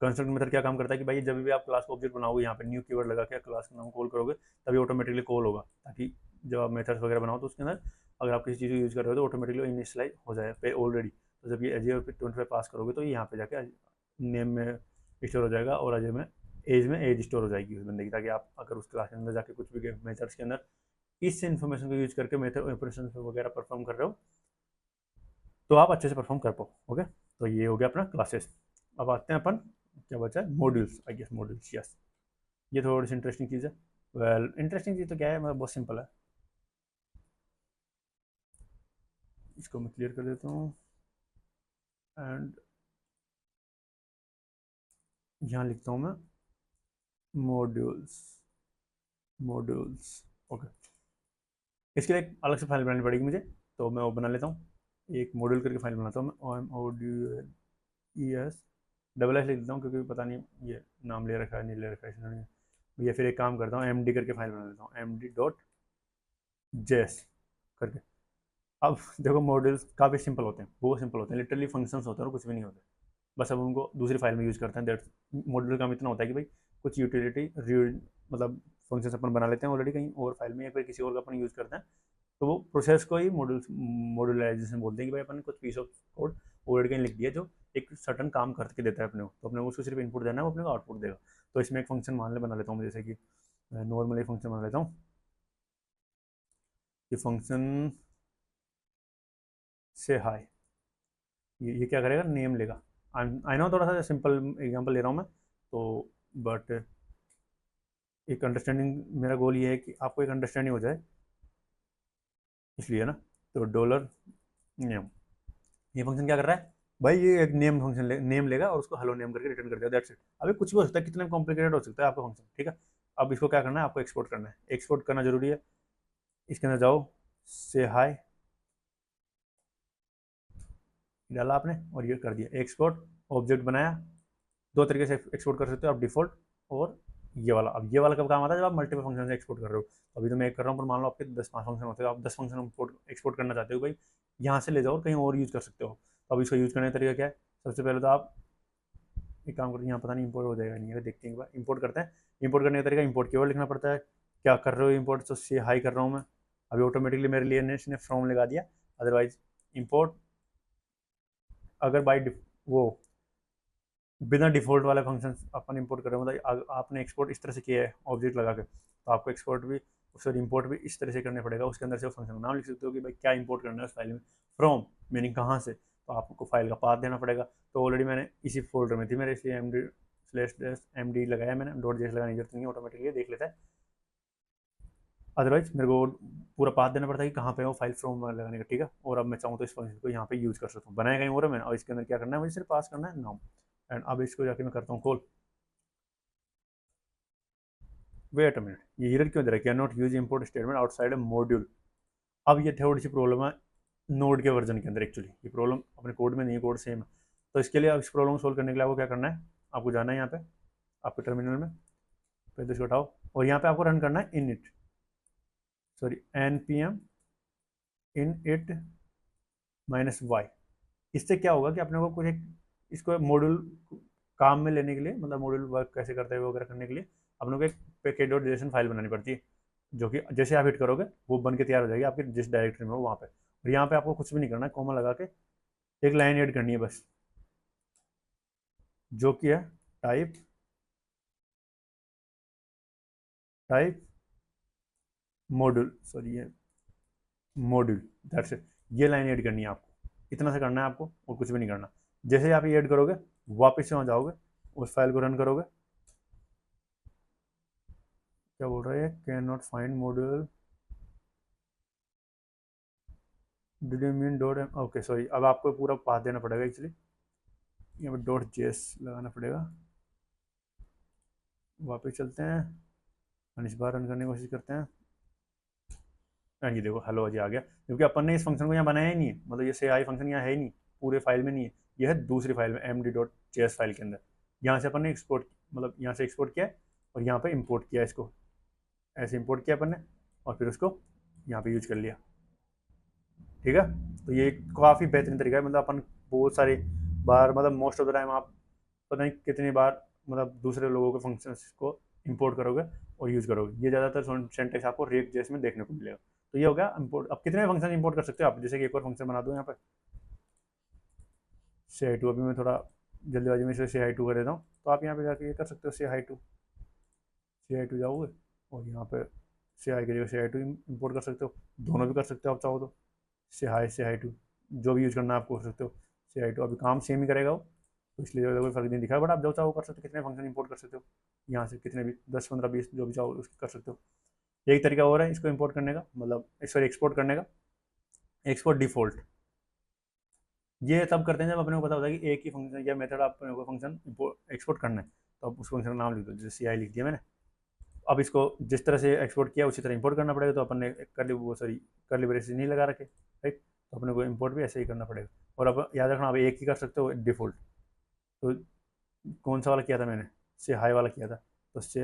कंस्ट्रक्ट मेथड क्या काम करता है कि भाई जब भी आप क्लास को ऑब्जेक्ट बनाओगे, यहाँ पे न्यू कीवर्ड लगा के क्लास का नाम कॉल करोगे, तभी ऑटोमेटिकली कॉल होगा, ताकि जब आप मेथड्स वगैरह बनाओ तो उसके अंदर अगर आप किसी चीज़ को यूज़ कर रहे हो तो ऑटोमेटिकली इनिशियलाइज हो जाए पे ऑलरेडी। तो जब ये अजय और 25 पास करोगे तो यहाँ पे जाके नेम में स्टोर हो जाएगा, और अजय में एज स्टोर हो जाएगी उस बंदे की, ताकि आप अगर उस क्लास के अंदर जाके कुछ भी मेथड्स के अंदर इस इन्फॉर्मेशन को यूज करके मेथड ऑपरेशन वगैरह परफॉर्म कर रहे हो, तो आप अच्छे से परफॉर्म कर पाओ। ओके, तो ये हो गया अपना क्लासेस। अब आते हैं अपन, क्या बचा है, modules, I guess modules, yes, ये थोड़ी सी इंटरेस्टिंग चीज़ है। वेल इंटरेस्टिंग चीज़ तो क्या है, मतलब बहुत सिंपल है, इसको मैं क्लियर कर देता हूँ, एंड यहाँ लिखता हूँ मैं मॉड्यूल्स, मॉड्यूल्स। ओके, इसके लिए एक अलग से फाइल बनानी पड़ेगी मुझे, तो मैं वो बना लेता हूँ, एक मॉड्यूल करके फाइल बनाता हूँ मैं, OMODULES डबल एस लिख देता हूँ, क्योंकि पता नहीं ये नाम ले रखा है नहीं ले रखा है इसने, या फिर एक काम करता हूँ MD करके फाइल बना लेता हूँ, MD.js करके। अब देखो मॉड्यूल्स काफ़ी सिंपल होते हैं, बहुत सिंपल होते हैं, लिटरली फंक्शंस होते हैं और कुछ भी नहीं होते, बस अब उनको दूसरी फाइल में यूज़ करते हैं। दैट्स मॉड्यूल का काम इतना होता है कि भाई कुछ यूटिलिटी मतलब फंक्शंस अपन बना लेते हैं ऑलरेडी कहीं और फाइल में, या फिर किसी और का अपन यूज़ करते हैं, तो वो प्रोसेस को ही मॉड्यूलराइजेशन बोलते हैं, कि भाई अपन ने कुछ पीस ऑफ कोड ऑलरेडी कहीं लिख दिया जो एक सर्टन काम करके देता है अपने को, तो अपने को उसको सिर्फ इनपुट देना है, वो अपने को आउटपुट देगा। तो इसमें एक फंक्शन मान ले बना लेता हूँ मैं, जैसे कि नॉर्मली फंक्शन बना लेता हूँ, कि फंक्शन से हाई, ये क्या करेगा, नेम लेगा। आई नो थोड़ा सा सिंपल एग्जांपल ले रहा हूँ मैं, तो बट एक अंडरस्टैंडिंग, मेरा गोल ये है कि आपको एक अंडरस्टैंडिंग हो जाए, इसलिए ना। तो डॉलर नेम, ये फंक्शन क्या कर रहा है भाई, ये एक नेम फंक्शन नेम लेगा और उसको हेलो नेम करके रिटर्न कर दिया, दैट्स इट। अभी कुछ भी हो सकता है, कितना कॉम्प्लिकेटेड हो सकता है आपका फंक्शन, ठीक है। अब इसको क्या करना है, आपको एक्सपोर्ट करना है, एक्सपोर्ट करना जरूरी है। इसके अंदर जाओ, से हाई डाला आपने, और ये कर दिया एक्सपोर्ट, ऑब्जेक्ट बनाया। दो तरीके से एक्सपोर्ट कर सकते हो आप, डिफॉल्ट और ये वाला। अब ये वाला कब काम आता है, जब आप मल्टीपल फंक्शन से एक्सपोर्ट कर रहे हो। तो अभी तो मैं एक कर रहा हूँ, पर मान लो आपके 10 फंक्शन होते हैं, आप 10 फंक्शन एक्सपोर्ट करना चाहते हो भाई, यहाँ से ले जाओ और कहीं और यूज़ कर सकते हो। तो अब इसको यूज़ करने का तरीका क्या है, सबसे पहले तो आप एक काम करते हैं, यहाँ पता नहीं इंपोर्ट हो जाएगा नहीं है, देखते हैं एक बार, इंपोर्ट करते हैं। इंपोर्ट करने का तरीका, इंपोर्ट कीवर्ड लिखना पड़ता है, क्या कर रहे हो इंपोर्ट, तो से हाई कर रहा हूँ मैं, अभी ऑटोमेटिकली मेरे लिए इसने फ्रॉम लगा दिया। अदरवाइज इंपोर्ट, अगर बाई वो बिना डिफॉल्ट वाले फंक्शन अपन इंपोर्ट कर रहे हैं, मतलब आपने एक्सपोर्ट इस तरह से किया है ऑब्जेक्ट लगा के, तो आपको एक्सपोर्ट भी उससे इंपोर्ट भी इस तरह से करना पड़ेगा। उसके अंदर से फंक्शन नाम लिख सकते हो कि भाई क्या इंपोर्ट करना है उस फाइल में, फ्रॉम मीनिंग कहाँ से, तो आपको फाइल का पाथ देना पड़ेगा। तो ऑलरेडी मैंने इसी फोल्डर में थी मेरे, इसलिए MD लगाया मैंने, .js लगाने की जरूरत नहीं, ऑटोमेटिकली देख लेता है। अदरवाइज मेरे को पूरा पाथ देना पड़ता है कि कहाँ पे वो फाइल फ्रॉम लगाने का, ठीक है। और अब मैं चाहूँ तो इस फंक्शन को यहाँ पे यूज़ कर सकता हूँ, बनाया कहीं और है मैंने, और इसके अंदर क्या करना है, मुझे सिर्फ पास करना है नाम। एंड अब इसको जाके मैं करता हूँ कॉल, वेट अ मिनट, ये एरर क्यों दे रहा है, can not use import statement outside A module. अब ये थोड़ी सी प्रॉब्लम है नोड के वर्जन के अंदर, एक्चुअली ये प्रॉब्लम अपने कोड में नहीं है, कोड सेम है। तो इसके लिए अब इस प्रॉब्लम को सोल्व करने के लिए आपको क्या करना है, आपको जाना है यहाँ पे आपके टर्मिनल में, पहले इसको हटाओ, और यहाँ पे आपको रन करना है in it, sorry npm in it -y। इससे क्या होगा कि अपने को कुछ एक इसको मॉड्यूल काम में लेने के लिए, मतलब मॉड्यूल वर्क कैसे करते हैं वगैरह करने के लिए अपने को एक पैकेज.json फाइल बनानी पड़ती है, जो कि जैसे आप हिट करोगे वो बन के तैयार हो जाएगी आपके जिस डायरेक्टरी में हो वहाँ पे। और यहाँ पे आपको कुछ भी नहीं करना है, कॉमा लगा के एक लाइन ऐड करनी है बस, जो कि है टाइप मॉड्यूल, सॉरी ये मॉड्यूल, दैट्स इट। ये लाइन ऐड करनी है आपको, इतना से करना है आपको और कुछ भी नहीं करना। जैसे ही आप ये ऐड करोगे वापस से वहाँ जाओगे, उस फाइल को रन करोगे, क्या बोल रहा है, can not find module, did you mean dot M, okay sorry. अब आपको पूरा पाथ देना पड़ेगा एक्चुअली, यहाँ पर .js लगाना पड़ेगा। वापस चलते हैं और इस बार रन करने की कोशिश करते हैं। ये देखो हेलो जी आ गया, क्योंकि अपन ने इस फंक्शन को यहाँ बनाया ही नहीं है, मतलब ये से आई फंक्शन यहाँ है ही नहीं, पूरे फाइल में नहीं है, ये है दूसरी फाइल में md.js फाइल के अंदर। यहाँ से अपन ने एक्सपोर्ट, मतलब यहाँ से एक्सपोर्ट किया है और यहाँ पे इंपोर्ट किया है, इसको ऐसे इंपोर्ट किया अपन ने और फिर उसको यहाँ पे यूज कर लिया। ठीक है, तो ये काफ़ी बेहतरीन तरीका है, मतलब अपन बहुत सारी बार, मतलब मोस्ट ऑफ द टाइम आप पता नहीं कितनी बार मतलब दूसरे लोगों के फंक्शंस को इंपोर्ट करोगे और यूज़ करोगे। ये ज़्यादातर सिंटैक्स आपको React.js में देखने को मिलेगा। तो ये हो गया इंपोर्ट। अब कितने फंक्शन इंपोर्ट कर सकते हो आप, जैसे कि एक और फंक्शन बना दो यहाँ पर CI2, अभी मैं थोड़ा जल्दीबाजी में इसे CI2 कर देता हूँ, तो आप यहाँ पे जाके ये कर सकते हो CI2 जाओगे और यहाँ पे CI की जगह CI2 इंपोर्ट कर सकते हो, दोनों भी कर सकते हो आप चाहो तो, CI2 जो भी यूज़ करना है आप कर सकते हो। CI2 अभी काम सेम ही करेगा वो, तो इसलिए कोई फर्क नहीं दिखा, बट आप जो चाहो कर सकते हो, कितने फंक्शन इंपोर्ट कर सकते हो यहाँ से, कितने भी 10 15 20 जो भी चाहो उसको कर सकते हो। एक तरीका और है इसको इंपोर्ट करने का, मतलब सॉरी एक्सपोर्ट करने का, एक्सपोर्ट डिफॉल्ट। ये तब करते हैं जब अपने को पता होता है कि एक ही फंक्शन या मेथड अपने को फंक्शन एक्सपोर्ट करना है, तो अब उस फंक्शन का नाम लिख दो, जैसे CI लिख दिया मैंने। अब इसको जिस तरह से एक्सपोर्ट किया उसी तरह इंपोर्ट करना पड़ेगा, तो अपन ने करली ब्रेसेस नहीं लगा रखे, राइट, तो अपने को इंपोर्ट भी ऐसे ही करना पड़ेगा। और अब याद रखना, आप एक ही कर सकते हो डिफॉल्ट, तो कौन सा वाला किया था मैंने, से हाई वाला किया था, तो से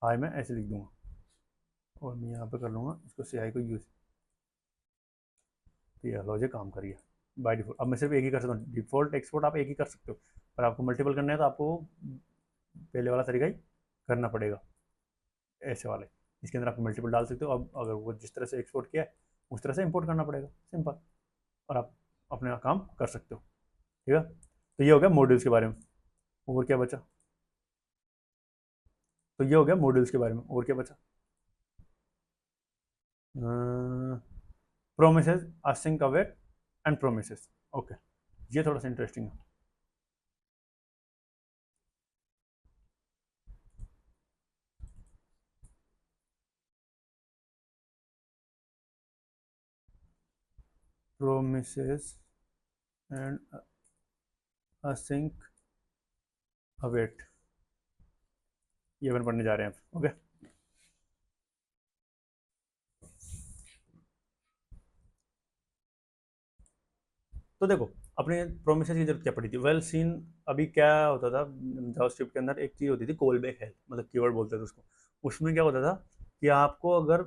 हाई में ऐसे लिख दूंगा और मैं यहाँ पे कर लूँगा इसको से हाई को यूज़, तो ये लॉजिक काम करिए बाय डिफॉल्ट। अब मैं सिर्फ एक ही कर सकता हूँ, डिफॉल्ट एक्सपोर्ट आप एक ही कर सकते हो, पर आपको मल्टीपल करना है तो आपको पहले वाला तरीका ही करना पड़ेगा, ऐसे वाले इसके अंदर आप मल्टीपल डाल सकते हो। अब अगर वो जिस तरह से एक्सपोर्ट किया है उस तरह से इंपोर्ट करना पड़ेगा, सिंपल, और आप अपने काम कर सकते हो। ठीक है, तो ये हो गया मॉड्यूल्स के बारे में। और क्या बचा, तो ये हो गया मॉड्यूल्स के बारे में, और क्या बचा, promises, async await and promises. Okay, ये थोड़ा सा इंटरेस्टिंग है। प्रोमिसेस एंड असिंक अवेट, ये अपन पढ़ने जा रहे हैं। ओके, तो देखो अपने प्रोमिसेस की जरूरत क्या पड़ी थी, वेल सीन। अभी क्या होता था जावास्क्रिप्ट के अंदर, एक चीज़ होती थी कॉल बैक हेल्प, मतलब कीवर्ड बोलते थे उसको। उसमें क्या होता था कि आपको अगर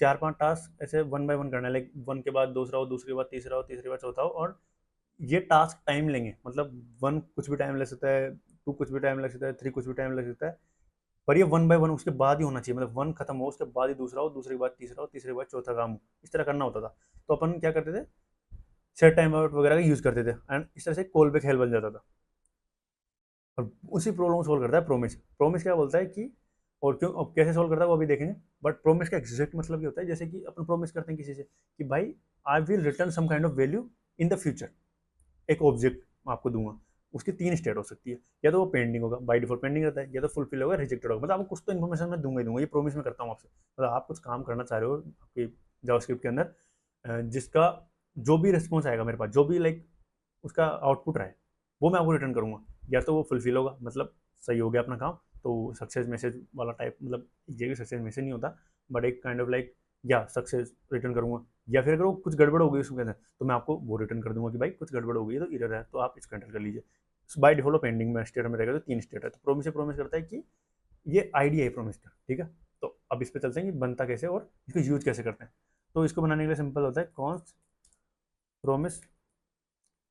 4 5 टास्क ऐसे वन बाय वन करना है, लाइक वन के बाद दूसरा हो, दूसरे के बाद तीसरा हो, तीसरे के बाद चौथा हो, और ये टास्क टाइम लेंगे, मतलब वन कुछ भी टाइम ले सकता है, टू कुछ भी टाइम लग सकता है, थ्री कुछ भी टाइम लग सकता है, पर ये वन बाय वन उसके बाद ही होना चाहिए, मतलब वन खत्म हो उसके बाद ही दूसरा हो, दूसरे के बाद तीसरा हो, तीसरे के बाद चौथा काम हो, इस तरह करना होता था। तो अपन क्या करते थे, सेट टाइम आउट वगैरह का यूज़ करते थे, एंड इस तरह से कॉल बैक हेल्प बन जाता था। और उसी प्रॉब्लम को सोल्व करता है प्रोमिस। प्रोमिस क्या बोलता है कि, और क्यों अब कैसे सोल्व करता है वो अभी देखेंगे, बट प्रोमिस का एग्जैक्ट मतलब क्या होता है, जैसे कि अपन प्रोमिस करते हैं किसी से कि भाई I will return some kind of value in the future, एक ऑब्जेक्ट आपको दूंगा, उसकी 3 स्टेट हो सकती है, या तो वो पेंडिंग होगा, बाय डिफॉल्ट पेंडिंग रहता है, या तो फुलफिल होगा, रिजेक्टेड होगा, मतलब आपको कुछ तो इन्फॉर्मेशन मैं दूंगा ही दूंगा, ये प्रोमिस में करता हूँ आपसे। मतलब आप कुछ काम करना चाह रहे हो आपके जावास्क्रिप्ट के अंदर, जिसका जो भी रिस्पॉन्स आएगा मेरे पास, जो भी लाइक उसका आउटपुट रहे, वो मैं आपको रिटर्न करूँगा, या तो वो फुलफिल होगा, मतलब सही हो गया अपना काम, तो सक्सेस मैसेज वाला टाइप, मतलब ये भी सक्सेस मैसेज नहीं होता, बट एक काइंड ऑफ लाइक या सक्सेस रिटर्न करूँगा। या फिर अगर वो कुछ गड़बड़ हो गई उसके अंदर, तो मैं आपको वो रिटर्न कर दूंगा कि भाई कुछ गड़बड़ हो गई है, तो इरर है, तो आप इसको एंटर कर लीजिए। बाय डिफॉल्ट पेंडिंग में स्टेट में रहेगा, तो 3 स्टेट है। तो प्रोमिस से प्रोमिस करता है कि ये आइडिया है प्रोमिस का, ठीक है। तो अब इस पे चलते हैं कि बनता कैसे और इसको यूज कैसे करते हैं। तो इसको बनाने के लिए सिंपल होता है, कॉन्स्ट प्रोमिस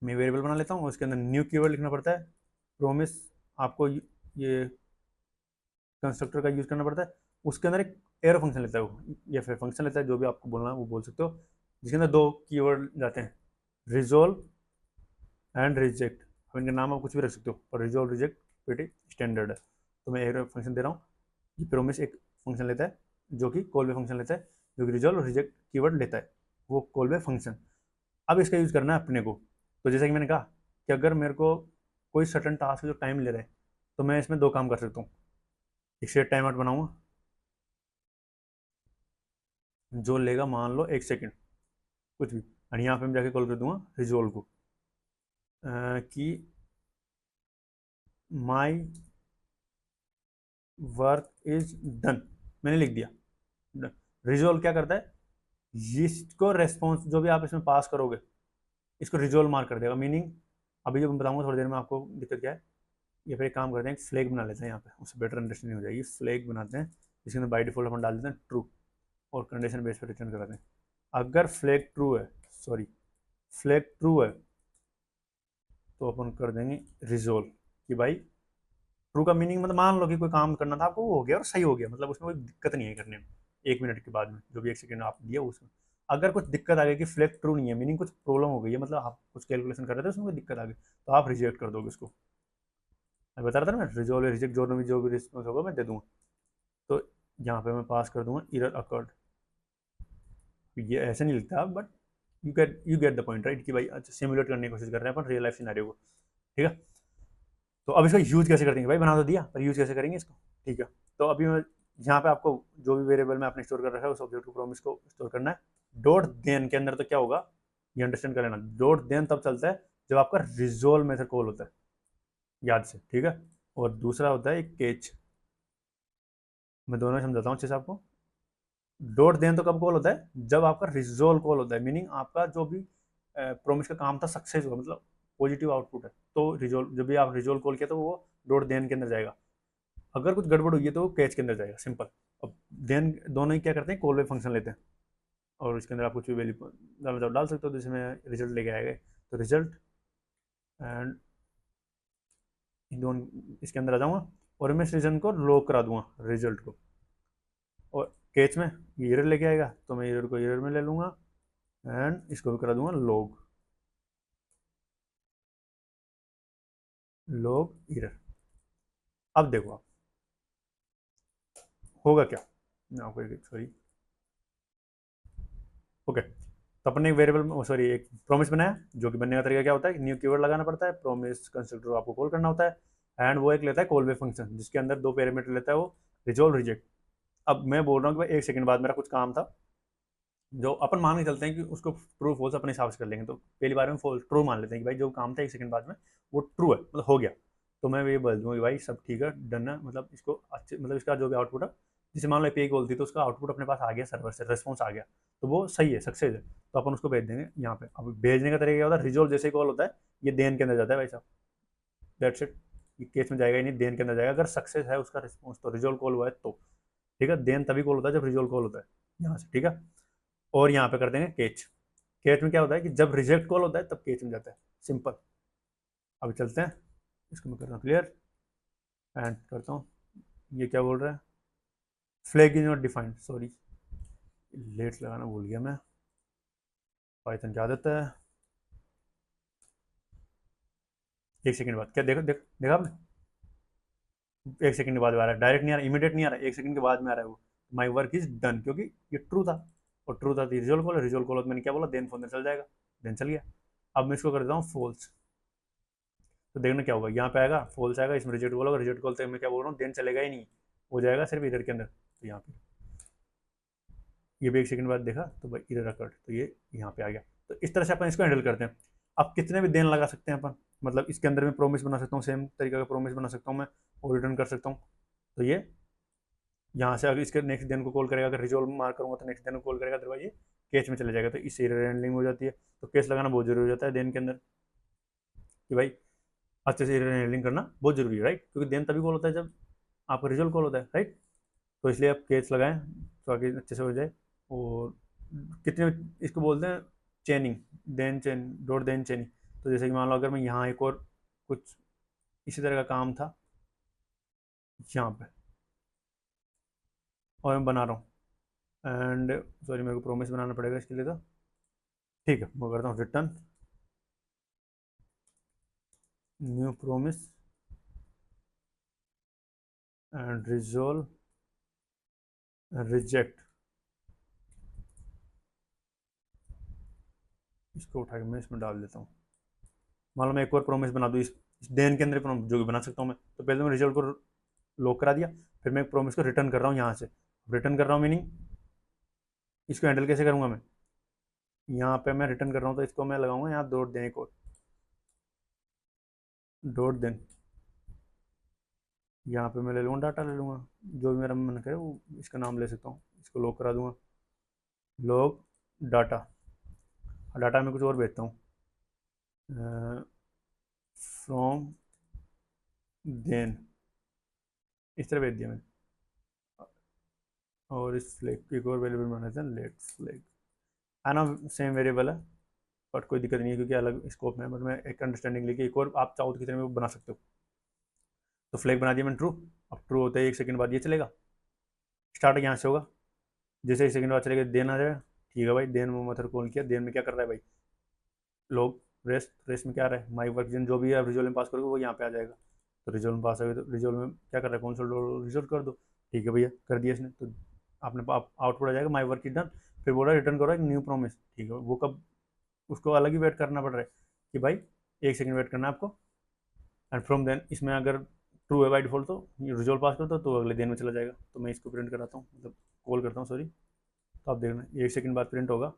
मैं वेरिएबल बना लेता हूँ, उसके अंदर न्यू कीवर्ड लिखना पड़ता है। प्रोमिस आपको ये कंस्ट्रक्टर का यूज़ करना पड़ता है। उसके अंदर एक एरो फंक्शन लेता है वो, या फिर फंक्शन लेता है, जो भी आपको बोलना है वो बोल सकते हो, जिसके अंदर दो कीवर्ड जाते हैं, रिजोल्व एंड रिजेक्ट। अब इनका नाम आप कुछ भी रख सकते हो, पर रिजोल्व रिजेक्ट pretty स्टैंडर्ड है। तो मैं एरो फंक्शन दे रहा हूँ। ये प्रोमिस एक फंक्शन लेता है जो कि कॉल वे फंक्शन लेता है, जो कि रिजोल्व और रिजेक्ट कीवर्ड लेता है, वो कॉल वे फंक्शन। अब इसका यूज़ करना है अपने को। तो जैसा कि मैंने कहा कि अगर मेरे को कोई सर्टन टास्क जो टाइम ले रहा है, तो मैं इसमें दो काम कर सकता हूँ। एक सेट टाइम आउट बनाऊंगा जो लेगा मान लो 1 सेकेंड, कुछ भी, और यहाँ पे मैं जाके कॉल कर दूंगा रिजोल्व को, कि माई वर्क इज डन, मैंने लिख दिया डन। रिजोल्व क्या करता है, इसको रेस्पॉन्स जो भी आप इसमें पास करोगे इसको रिजोल्व मार्क कर देगा। मीनिंग अभी जो मैं बताऊंगा थोड़ी देर में आपको दिक्कत क्या है। ये फिर एक काम करते हैं, एक फ्लैग बना लेते हैं यहाँ पे, उससे बेटर अंडरस्टैंडिंग हो जाएगी। फ्लैग बनाते हैं जिसके अंदर बाई डिफॉल्ट अपन डाल देते हैं ट्रू, और कंडीशन बेस पर रिटर्न कराते हैं। अगर फ्लैग ट्रू है, सॉरी फ्लैग ट्रू है, तो अपन कर देंगे रिजोल्व कि भाई ट्रू का मीनिंग मतलब मान लो कि कोई काम करना था आपको, वो हो गया और सही हो गया, मतलब उसमें कोई दिक्कत नहीं है करने में। 1 मिनट के बाद में जो भी 1 सेकेंड आप दिया उसमें अगर कुछ दिक्कत आ गई कि फ्लैग ट्रू नहीं है, मीनिंग कुछ प्रॉब्लम हो गई है, मतलब आप कुछ कैलकुलेशन कर रहे थे उसमें कोई दिक्कत आ गई, तो आप रिजेक्ट कर दोगे उसको। मैं बता रहा था ना, रिजोल्व रिजेक्ट जो भी रिस्पॉन्स होगा मैं दे दूंगा। तो यहाँ पे मैं पास कर दूंगा इरर अकर्ड। ये ऐसे नहीं लिखता but you get the point right, कि भाई अच्छा सिमुलेट करने की कोशिश कर रहे हैं अपन रियल लाइफ सिनेरियो को, ठीक है। तो अब इसका यूज कैसे करेंगे, भाई बना तो दिया, पर यूज कैसे करेंगे इसको, ठीक है। तो अभी मैं यहाँ पे आपको जो भी वेरिएबल में आपने स्टोर कर रखा है उस ऑब्जेक्ट को प्रॉमिस को स्टोर करना है। डॉट देन के अंदर तो क्या होगा ये अंडरस्टैंड कर लेना, डॉट देन तब चलता है जब आपका रिजोल्व मेथड कॉल होता है, याद से, ठीक है। और दूसरा होता है केच, मैं दोनों समझाता हूँ अच्छे से आपको। डॉट देन तो कब कॉल होता है, जब आपका रिजोल्व कॉल होता है, मीनिंग आपका जो भी प्रोमिस का काम था सक्सेस हुआ, मतलब पॉजिटिव आउटपुट है, तो रिजोल्व जब भी आप रिजोल्व कॉल किया तो वो डॉट देन के अंदर जाएगा। अगर कुछ गड़बड़ हुई है तो वो कैच के अंदर जाएगा, सिंपल। अब देन दोनों ही क्या करते हैं, कॉल बैक फंक्शन लेते हैं, और इसके अंदर आप कुछ भी वैल्यू डाल सकते हो, तो जिसमें रिजल्ट लेके आएगा, तो रिजल्ट एंड दोनों इसके अंदर आ जाऊंगा, और मैं इस रीजन को लॉक करा दूंगा रिजल्ट को, और कैच में ये एरर लेके आएगा तो मैं एरर को एरर में ले लूंगा, एंड इसको भी करा दूंगा लॉग, लॉग एरर। अब देखो आप होगा क्या, मैं आपको सॉरी, ओके। तो अपने एक वेरिएबल सॉरी एक प्रॉमिस बनाया, जो कि बनने का तरीका क्या होता है, न्यू कीवर्ड लगाना पड़ता है, प्रॉमिस कंस्ट्रक्टर आपको कॉल करना होता है, एंड वो एक लेता है कॉल बैक फंक्शन जिसके अंदर दो पैरामीटर लेता है, वो रिजोल्व रिजेक्ट। अब मैं बोल रहा हूँ कि भाई 1 सेकंड बाद मेरा कुछ काम था, जो अपन मान के चलते हैं कि उसको ट्रू फॉल्स अपने हिसाब से कर लेंगे, तो पहली बार में फॉल्स ट्रू मान लेते हैं कि भाई जो काम था 1 सेकंड बाद में वो ट्रू है, मतलब हो गया। तो मैं ये बोल दूंगा कि भाई सब ठीक है, डन है, मतलब इसको अच्छे, मतलब इसका जो भी आउटपुट है, जैसे मान लो एपीआई कॉल थी तो उसका आउटपुट अपने पास आ गया, सर्वर से रेस्पॉन्स आ गया, तो वो सही है, सक्सेस है, तो अपन उसको भेज देंगे यहाँ पे। अब भेजने का तरीका क्या होता है, रिजोल्व जैसे कॉल होता है ये देन के अंदर जाता है भाई साहब, दैट्स इट। ये केस में जाएगा ही नहीं, देन के अंदर जाएगा, अगर सक्सेस है उसका रिस्पॉन्स तो रिजोल्व कॉल हुआ है तो, ठीक है। देन तभी कॉल होता है जब रिजोल्व कॉल होता है यहाँ से, ठीक है। और यहाँ पे कर देंगे केच। केच में क्या होता है कि जब रिजेक्ट कॉल होता है तब केच में जाता है, सिंपल। अब चलते हैं, इसको मैं करता हूँ क्लियर एंड करता हूँ। ये क्या बोल रहा है, flag is not defined, sorry let's लगाना भूल गया मैं, पाइथन की आदत है। 1 सेकंड बाद क्या देखो देखा आपने, 1 सेकंड के बाद आ रहा है, डायरेक्ट नहीं आ रहा, इमीडिएट नहीं आ रहा है, 1 सेकंड के बाद में आ रहा है वो। माई वर्क इज डन, क्योंकि ये ट्रू था, और ट्रू था तो रिजोल्व कॉल, रिजोल्व कॉल मैंने क्या बोला, देन फोन चल जाएगा, देन चल गया। अब मैं इसको कर देता हूँ फॉल्स, तो देखना क्या होगा, यहाँ पे आएगा फॉल्स आएगा, इसमें रिजेक्ट कॉल होगा, रिजेक्ट कॉल तो मैं क्या बोल रहा हूँ, देन चलेगा ही नहीं, हो जाएगा सिर्फ इधर के अंदर। तो यहाँ पे ये भी 1 सेकंड बाद देखा तो भाई इधर कट, तो ये यहाँ पे आ गया। तो इस तरह से अपन इसको हैंडल करते हैं। अब कितने भी देन लगा सकते हैं अपन, मतलब इसके अंदर में प्रोमिस बना सकता हूँ, सेम तरीके का प्रोमिस बना सकता हूँ मैं, और रिटर्न कर सकता हूँ। तो ये यहाँ से अगर इसके नेक्स्ट दिन को कॉल करेगा, अगर रिजोल्व मार्क करूँगा तो नेक्स्ट दिन को कॉल करेगा, अदरवाइज ये केस में चले जाएगा, तो इससे हैंडलिंग हो जाती है। तो केस लगाना बहुत जरूरी हो जाता है देन के अंदर, कि भाई अच्छे से हैंडलिंग करना बहुत जरूरी है, राइट, क्योंकि देन तभी कॉल होता है जब आपका रिजल्ट कॉल होता है, राइट। तो इसलिए आप केस लगाएं तो आगे अच्छे से हो जाए। और कितने इसको बोलते हैं chaining, then chain, dot then chaining. तो जैसे कि मान लो अगर मैं यहाँ एक और कुछ इसी तरह का काम था यहाँ पे और मैं बना रहा हूँ, एंड सॉरी मेरे को प्रोमिस बनाना पड़ेगा इसके लिए, तो ठीक है मैं करता हूँ return new promise and resolve reject. इसको उठा के मैं इसमें डाल देता हूँ। मान लो मैं एक और प्रोमिस बना दूँ इस देन के अंदर promise जो भी बना सकता हूँ मैं, तो पहले मैं रिजल्ट को लॉक करा दिया, फिर मैं एक प्रोमिस को रिटर्न कर रहा हूँ यहाँ से। रिटर्न कर रहा हूँ मीनिंग इसको हैंडल कैसे करूँगा मैं, यहाँ पे मैं रिटर्न कर रहा हूँ तो इसको मैं लगाऊंगा यहाँ डॉट देन को, डॉट देन यहाँ पे मैं ले लूँगा डाटा, ले लूँगा जो भी मेरा मन करे वो इसका नाम ले सकता हूँ। इसको लॉक करा दूंगा, लॉग डाटा, डाटा में कुछ और भेजता हूँ फ्रॉम देन, इस तरह भेज दिया मैंने। और इस फ्लैग एक और वेरिएबल बना देते हैं लेट फ्लैग, है ना सेम वेरिएबल है बट कोई दिक्कत नहीं है क्योंकि अलग स्कोप में है, बट मैं एक अंडरस्टैंडिंग लेके एक और आप चाहो तो किसी तरह में बना सकते हो। तो फ्लैग बना दिया मैंने ट्रू। अब ट्रू होता है 1 सेकंड बाद ये चलेगा, स्टार्ट यहाँ से होगा, जैसे 1 सेकंड बाद चलेगा देन आ जाएगा। ठीक है भाई, देन में मेथड कॉल किया, देन में क्या कर रहा है भाई, लोग रेस्ट, रेस्ट में क्या आ रहा है माई वर्क जो भी है रिजोल्व में पास करोगे वो यहाँ पे आ जाएगा। तो रिजोल्व में पास आ गया तो रिजोल्व में क्या कर रहा है, कौन सा रिजोल्व कर दो। ठीक है भैया कर दिया इसने, तो आपने आउटपुट आ जाएगा माई वर्क इज डन। फिर बोला रिटर्न करो एक न्यू प्रोमिस। ठीक है, वो कब, उसको अलग ही वेट करना पड़ रहा है कि भाई 1 सेकंड वेट करना है आपको। एंड फ्रॉम देन इसमें अगर ट्रू है बाई डिफॉल्ट तो रिजोल्व पास करता तो अगले दिन में चला जाएगा। तो मैं इसको प्रिंट कराता हूँ, मतलब कॉल करता हूँ सॉरी। तो आप देखना 1 सेकंड बाद प्रिंट होगा,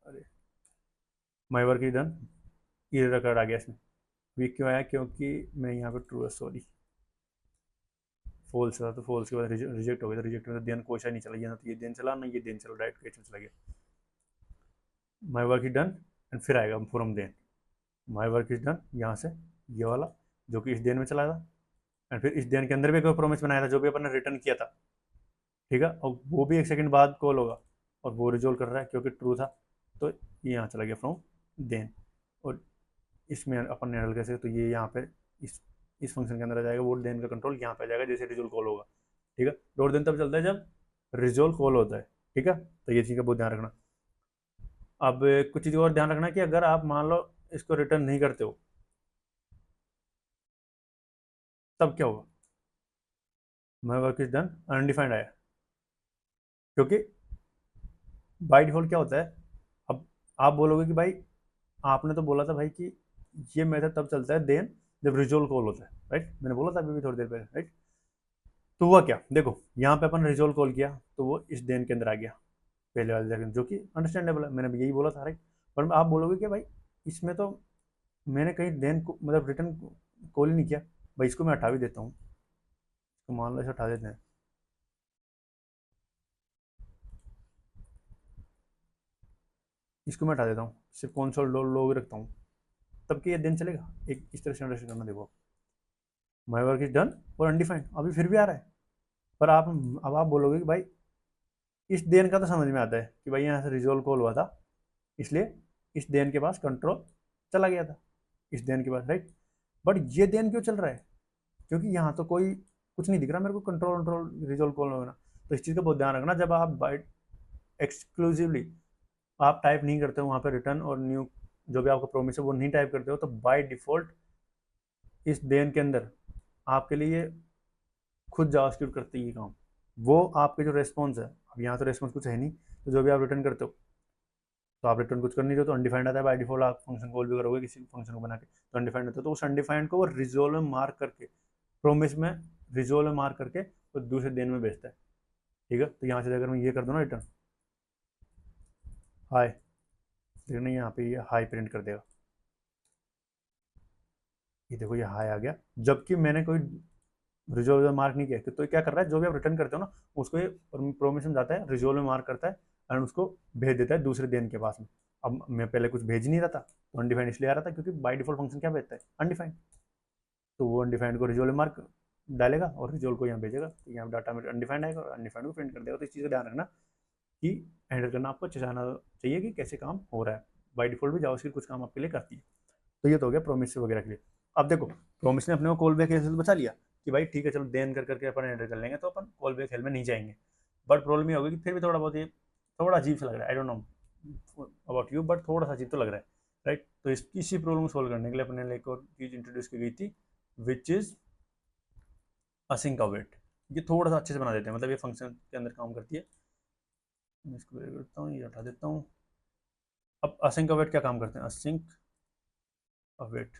अरे माई वर्क इज डन, ये रिकॉर्ड आ गया इसमें। वीक क्यों आया, क्योंकि मैं यहाँ पे ट्रू है सॉरी, फॉल्स था तो फॉल्स के बाद रिजेक्ट हो गया। तो रिजेक्ट में तो देन क्वेश्चन नहीं चला, ना तो ये देन चला ना ये देन चला, डायरेक्ट क्वेश्चन चला गया। My work is done and फिर आएगा from then, my work is done यहाँ से ये वाला जो कि इस देन में चला था। एंड फिर इस देन के अंदर भी कोई प्रोमिस बनाया था जो भी अपन ने रिटर्न किया था, ठीक है, और वो भी 1 सेकंड बाद कॉल होगा और वो रिजोल्व कर रहा है क्योंकि ट्रू था। तो ये यहाँ चला गया फ्रॉम देन। और इसमें अपन ने हैंडल कैसे, तो ये यहाँ पे इस फंक्शन के अंदर आ जाएगा, वो देन का कंट्रोल यहाँ पे आ जाएगा जैसे रिजोल्व कॉल होगा। ठीक है, डॉट देन तब चलता है जब रिजोल्व कॉल होता है। ठीक है, तो ये चीज़ का बहुत ध्यान रखना। अब कुछ चीज़ और ध्यान रखना कि अगर आप मान लो इसको रिटर्न नहीं करते हो तब क्या होगा, माई वर्क इज डन अनडिफाइंड आया, क्योंकि बाई डिफॉल्ट क्या होता है। अब आप बोलोगे कि भाई आपने तो बोला था भाई कि ये मेथड तब चलता है देन जब रिजोल्व कॉल होता है, राइट, मैंने बोला था अभी भी थोड़ी देर पहले, राइट। तो हुआ क्या, देखो यहाँ पे अपन रिजोल्व कॉल किया तो वो इस देन के अंदर आ गया पहले वाले जगह, जो कि अंडरस्टैंडेबल है, मैंने भी यही बोला था, राइट। पर आप बोलोगे कि भाई इसमें तो मैंने कहीं देन को मतलब रिटर्न कॉल ही नहीं किया। भाई इसको मैं हटा भी देता हूँ, इसको मान लो इसे हटा देते हैं, इसको मैं हटा देता हूँ, सिर्फ कौन लोग रखता हूँ, तब कि ये दिन चलेगा। एक इस तरह से अंडरस्टैंड करना, देखो माई वर्क इज डन और अनडिफाइंड अभी फिर भी आ रहा है। पर आप अब आप बोलोगे कि भाई इस देन का तो समझ में आता है कि भाई यहाँ से रिजोल्व कॉल हुआ था इसलिए इस देन के पास कंट्रोल चला गया था, इस देन के पास, राइट। बट ये देन क्यों चल रहा है, क्योंकि यहाँ तो कोई कुछ नहीं दिख रहा मेरे को, कंट्रोल कंट्रोल रिजोल्व कॉल होना। तो इस चीज़ का बहुत ध्यान रखना, जब आप बाइट एक्सक्लूसिवली आप टाइप नहीं करते हो वहाँ पे रिटर्न और न्यू जो भी आपका प्रोमिस है वो नहीं टाइप करते हो, तो बाय डिफॉल्ट इस देन के अंदर आपके लिए खुद जावास्क्रिप्ट करती है ये काम। वो आपके जो रेस्पॉन्स है, अब यहाँ तो रेस्पॉन्स कुछ है नहीं, तो जो भी आप रिटर्न करते हो तो आप रिटर्न कुछ कर नहीं रहे हो तो अनडिफाइंड आता है। बाय डिफॉल्ट आप फंक्शन कॉल भी करोगे किसी फंक्शन को बना के तो अनडिफाइंड होता है, तो उस अनडिफाइंड को वो रिजोल्व में मार्क करके, प्रोमिस में रिजोल्व में मार्क करके वो दूसरे देन में भेजता है। ठीक है, तो यहाँ से अगर मैं ये कर दूँ ना रिटर्न हाई, देखना यहाँ पे ये हाई प्रिंट कर देगा, ये देखो ये हाई आ गया, जबकि मैंने कोई रिजोल्व में मार्क नहीं किया। तो क्या कर रहा है, जो भी आप रिटर्न करते हो ना उसको ये प्रोमिशन जाता है रिजोल्व में मार्क करता है एंड उसको भेज देता है दूसरे देन के पास में। अब मैं पहले कुछ भेज नहीं रहा था तो अनडिफाइंड इसलिए आ रहा था क्योंकि बाय डिफॉल्ट फंक्शन क्या भेजता है अनडिफाइंड, तो वो अनडिफाइंड को रिजोल्व मार्क डालेगा और रिजोल्व को यहाँ भेजेगा, तो यहाँ डाटा में अनडिफाइंड आएगा और अनडिफाइंड को प्रिंट कर देगा। तो इस चीज़ का ध्यान रखना कि हैंडल करना आपको अच्छे से आना चाहिए कि कैसे काम हो रहा है। बाय डिफॉल्ट भी जावास्क्रिप्ट कुछ काम आपके लिए करती है। तो ये तो हो गया प्रोमिस वगैरह के लिए। अब देखो प्रोमिस ने अपने को कॉल बैक हेल से बचा लिया कि भाई ठीक है चलो देन कर करके अपन हैंडल कर लेंगे, तो अपन कॉल बैक हेल में नहीं जाएंगे। बट प्रॉब्लम ये होगी कि फिर भी थोड़ा बहुत ये थोड़ा अजीब सा लग रहा है, I don't know about you, but थोड़ा सा अजीब तो लग रहा है, राइट। तो इसी प्रॉब्लम को सोल्व करने के लिए अपने लिए एक और चीज़ इंट्रोड्यूस की गई थी, विच इज़ असिंक अवेट। ये थोड़ा सा अच्छे से बना देते हैं, मतलब ये फंक्शन के अंदर काम करती है। मैं इसको करता हूँ, ये हटा देता हूँ। अब असिंक अवेट क्या काम करते हैं, असिंक अवेट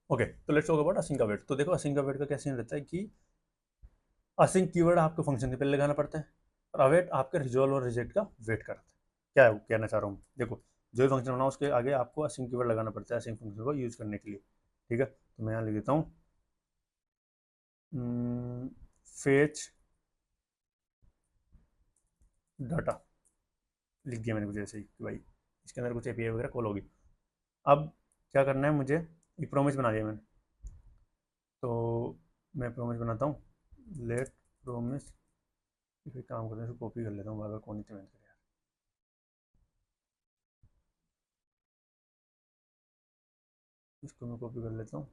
ओके। तो let's talk about async await. तो देखो असिंक अवेट का क्या सीन रहता है कि असिंक कीवर्ड आपको फंक्शन के पहले लगाना पड़ता है और अवेट आपके रिजॉल्व और रिजेक्ट का वेट करता है। क्या है कहना चाह रहा हूँ, देखो जो भी फंक्शन बनाओ उसके आगे आपको असिंक कीवर्ड लगाना पड़ता है असिंक फंक्शन को यूज करने के लिए, ठीक है। तो मैं यहाँ लिख देता हूँ फेच डाटा, लिख दिया मैंने कुछ ऐसे ही कि भाई इसके अंदर कुछ एपीआई वगैरह कॉल होगी। अब क्या करना है मुझे, एक प्रोमिस बना दिया मैंने, तो मैं प्रोमिस बनाता हूँ लेट प्रोमिस। फिर काम करते हैं, इसको कॉपी कर लेता हूँ, बार बार कौन सी मेहनत करे यार। इसको मैं कॉपी कर लेता हूँ,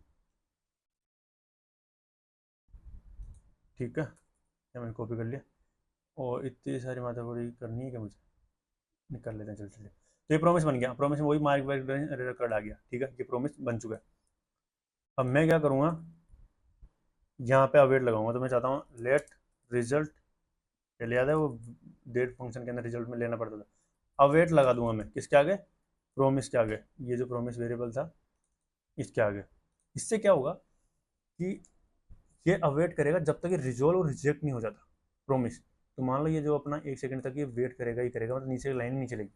ठीक है। या मैंने कॉपी कर लिया और इतनी सारी माथापड़ी करनी है कि मुझे निकाल लेते हैं, चल चलिए। तो ये प्रॉमिस बन गया, प्रॉमिस में वही मार्क रिकॉर्ड आ गया, ठीक है। ये प्रॉमिस बन चुका है। अब मैं क्या करूँगा, यहाँ पे अवेट लगाऊंगा। तो मैं चाहता हूँ लेट रिजल्ट, पहले याद है वो डेट फंक्शन के अंदर रिजल्ट में लेना पड़ता था। अवेट लगा दूंगा मैं किसके आगे, प्रोमिस के आगे, ये जो प्रोमिस वेरिएबल था इसके आगे। इससे क्या होगा कि ये अवेट करेगा जब तक ये रिजोल्व और रिजेक्ट नहीं हो जाता प्रोमिस। तो मान लो ये जो अपना 1 सेकंड तक ये वेट करेगा ही करेगा, मतलब नीचे लाइन नहीं चलेगी,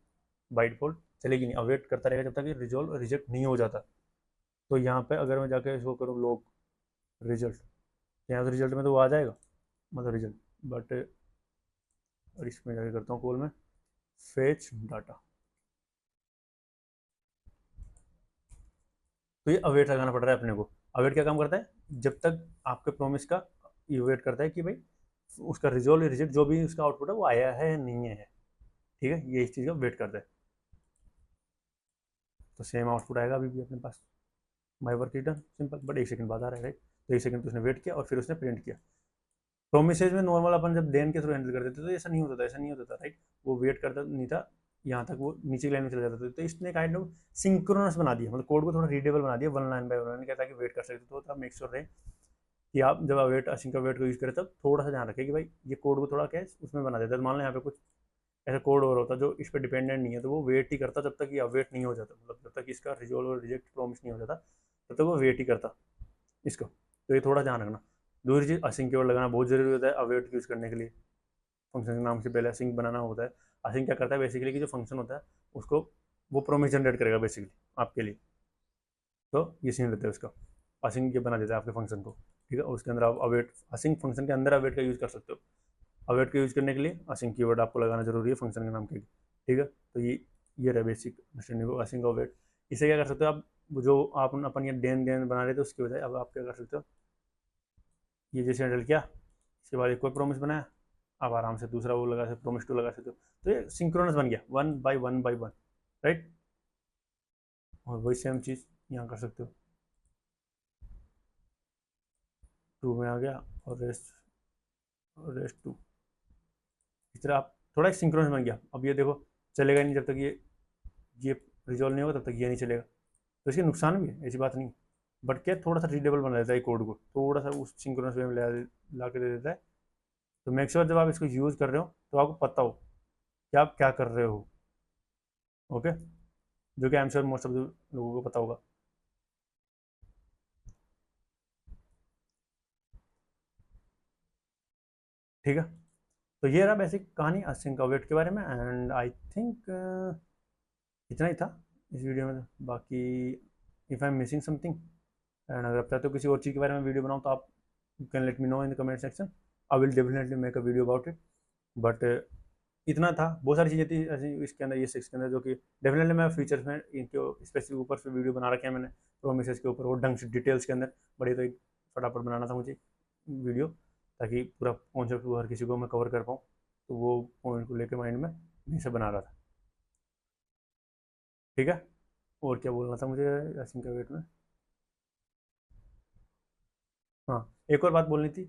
बाई डिफॉल्ट चलेगी नहीं, अवेट करता रहेगा जब तक ये रिजोल्व और रिजेक्ट नहीं हो जाता। तो यहाँ पे अगर मैं जाके शो करूँ लॉग रिजल्ट, यहाँ तो रिजल्ट में तो वो आ जाएगा, मतलब रिजल्ट, बट और इसमें जाके करता हूँ कॉल में फेच डाटा। तो ये अवेट लगाना पड़ रहा है अपने को। अवेट क्या काम करता है, जब तक आपके प्रोमिस का ये वेट करता है कि भाई उसका रिजोल्व रिजेक्ट जो भी उसका आउटपुट है वो आया है नहीं है, ठीक है। ये इस चीज़ का वेट करता है। तो सेम आउटपुट आएगा अभी भी अपने पास, my work is done, simple, but 1 second बाद आ रहा है, राइट। तो 1 सेकंड तो उसने वेट किया और फिर उसने प्रिंट किया। प्रोमिसेज में नॉर्मल अपन जब देन के थ्रू हैंडल करते थे तो ऐसा नहीं होता था, ऐसा नहीं होता था, राइट। वो वेट करता नहीं था, यहाँ तक वो नीचे की लाइन में चला जाता था। तो इसने काइंड ऑफ सिंक्रोनस बना दिया, मतलब कोड को थोड़ा रीडेबल बना दिया, one line by one line, कहता है कि वेट कर सकते। तो आप मेक श्योर रहे कि आप जब अवेट असिंक अवेट को यूज़ करें तब थोड़ा सा ध्यान रखें कि भाई ये कोड को थोड़ा क्या है उसमें बना देता है। तो मान लो यहाँ पे कुछ ऐसा कोड और होता जो इस पर डिपेंडेंट नहीं है, तो वो वेट ही करता जब तक ये अवेट नहीं हो जाता, मतलब जब तक इसका रिजोल्व और रिजेक्ट प्रॉमिस नहीं हो जाता तब तक वो वेट ही करता इसको। तो ये थोड़ा ध्यान रखना। दूसरी चीज़ असिंक कीवर्ड लगाना बहुत जरूरी होता है अवेट यूज़ करने के लिए। फंक्शन के नाम से पहले असिंक बनाना होता है। असिंक क्या करता है बेसिकली कि जो फंक्शन होता है उसको वो प्रोमिस जनरेट करेगा बेसिकली आपके लिए। तो ये सीन रहता है उसका, असिंक ये बना देता है आपके फंक्शन को, ठीक है। और उसके अंदर आप अवेट, असिंक फंक्शन के अंदर अवेट का यूज़ कर सकते हो। अवेट का यूज़ करने के लिए असिंक कीवर्ड आपको लगाना जरूरी है फंक्शन के नाम के लिए, ठीक है। तो ये रहा बेसिक अंडरस्टैंडिंग को असिंक अवेट। इसे क्या कर सकते हो आप, जो आप अपन ये डेन डेन बना रहे थे उसकी बजाय अब आप क्या कर सकते हो, ये जैसे हैंडल किया इसके बाद एक कोई प्रॉमिस बनाया, आप आराम से दूसरा वो लगा सकते, प्रोमिस टू लगा सकते हो। तो ये सिंक्रोनस बन गया, वन बाई वन, राइट। और वही सेम चीज़ यहाँ कर सकते हो, टू में आ गया और रेस्ट टू। इस तरह आप थोड़ा एक सिंक्रोनस बन गया। अब ये देखो चलेगा नहीं जब तक ये रिजॉल्व नहीं होगा तब तक ये नहीं चलेगा। तो इसके नुकसान भी है, ऐसी बात नहीं, बट क्या थोड़ा सा रीडेबल बना देता है कोड को, थोड़ा सा उस सिंक्रोनस वे में ला के दे देता है। तो मेक श्योर जब आप इसको यूज़ कर रहे हो तो आपको पता हो कि आप क्या कर रहे हो, ओके। जो कि आई एम श्योर मोस्ट ऑफ लोगों को पता होगा। ठीक है। तो ये रहा बेसिक कहानी असिंक वेट के बारे में, एंड आई थिंक इतना ही था इस वीडियो में। बाकी if I am missing something and अगर आप चाहते हो किसी और चीज़ के बारे में वीडियो बनाऊँ तो आप you can let me know in the comment section, I will definitely make a video about it. But इतना था, बहुत सारी चीज़ें थी ऐसी इसके अंदर, ये सिक्स के अंदर, जो कि डेफिनेटली मैं फीचर्स में इनके स्पेसिफिक ऊपर से वीडियो बना रखे हैं मैंने प्रोमिसेस के ऊपर, और ढंग से डिटेल्स के अंदर बड़ी, तो एक फटाफट बनाना था मुझे वीडियो, ताकि पूरा कॉन्सेप्ट हर किसी को मैं कवर कर पाऊँ, तो वो पॉइंट को लेकर माइंड में वहीं से बना रहा था। ठीक है, और क्या बोलना था मुझे यासीन का वेट में, हाँ एक और बात बोलनी थी।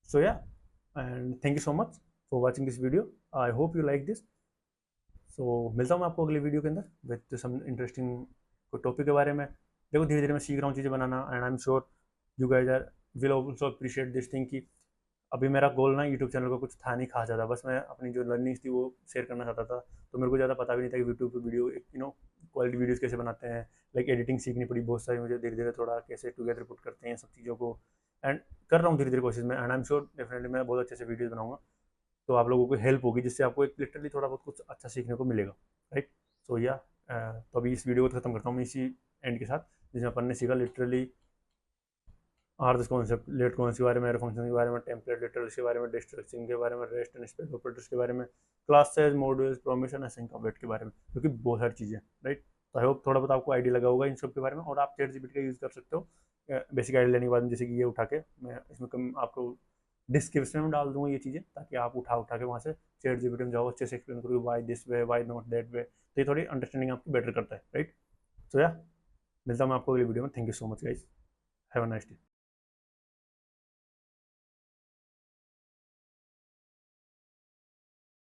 So yeah, and thank you so much for watching this video, I hope you like this. So मिलता हूँ मैं आपको अगले वीडियो के अंदर विद सम इंटरेस्टिंग कोई टॉपिक के बारे में। देखो धीरे धीरे मैं सीख रहा हूँ चीज़ें बनाना, and I am sure you guys are will also appreciate this thing कि अभी मेरा गोल ना यूट्यूब चैनल को कुछ था नहीं खास ज़्यादा, बस मैं अपनी जो लर्निंग्स थी वो शेयर करना चाहता था, तो मेरे को ज़्यादा पता भी नहीं था कि यूट्यूब पे वीडियो क्वालिटी वीडियोस कैसे बनाते हैं, लाइक एडिटिंग सीखनी पड़ी बहुत सारी मुझे धीरे धीरे, थोड़ा कैसे टुगेदर पुट करते हैं सब चीज़ों को, एंड कर रहा हूँ धीरे धीरे कोशिश में, and I am sure definitely मैं बहुत अच्छे से वीडियोज़ बनाऊंगा, तो आप लोगों को हेल्प होगी, जिससे आपको एक लिटरली थोड़ा बहुत कुछ अच्छा सीखने को मिलेगा, राइट। सो या, तो अभी इस वीडियो को खत्म करता हूँ मैं इसी एंड के साथ, जिसमें अपन ने सीखा literally are this concept, let const के बारे में, फंक्शन के बारे में, टेम्पलेट लिटरल्स के बारे में, डिस्ट्रक्शन के बारे में, रेस्ट एंड स्पेस ऑपरेटर्स के बारे में, classes, modules, permission, assign object के बारे में, क्योंकि बहुत सारी चीज़ें, राइट। तो आई होप थोड़ा बहुत आपको आइडिया लगा होगा इन सब के बारे में, और आप चैट जीपीटी का यूज़ कर सकते हो बेसिक आइडिया लेने के बाद, जैसे कि ये उठा के मैं इसमें कम आपको डिस्क्रिप्शन में डाल दूंगा ये चीज़ें, ताकि आप उठा उठा के वहाँ से चैट जीपीटी में जाओ, अच्छे से एक्सप्लेन करो why this way, why not that way, तो ये थोड़ी अंडरस्टैंडिंग आपकी बेटर करता है, राइट। सो या, मिलता हूँ मैं आपको अगली वीडियो में, thank you so much guys, have a nice day.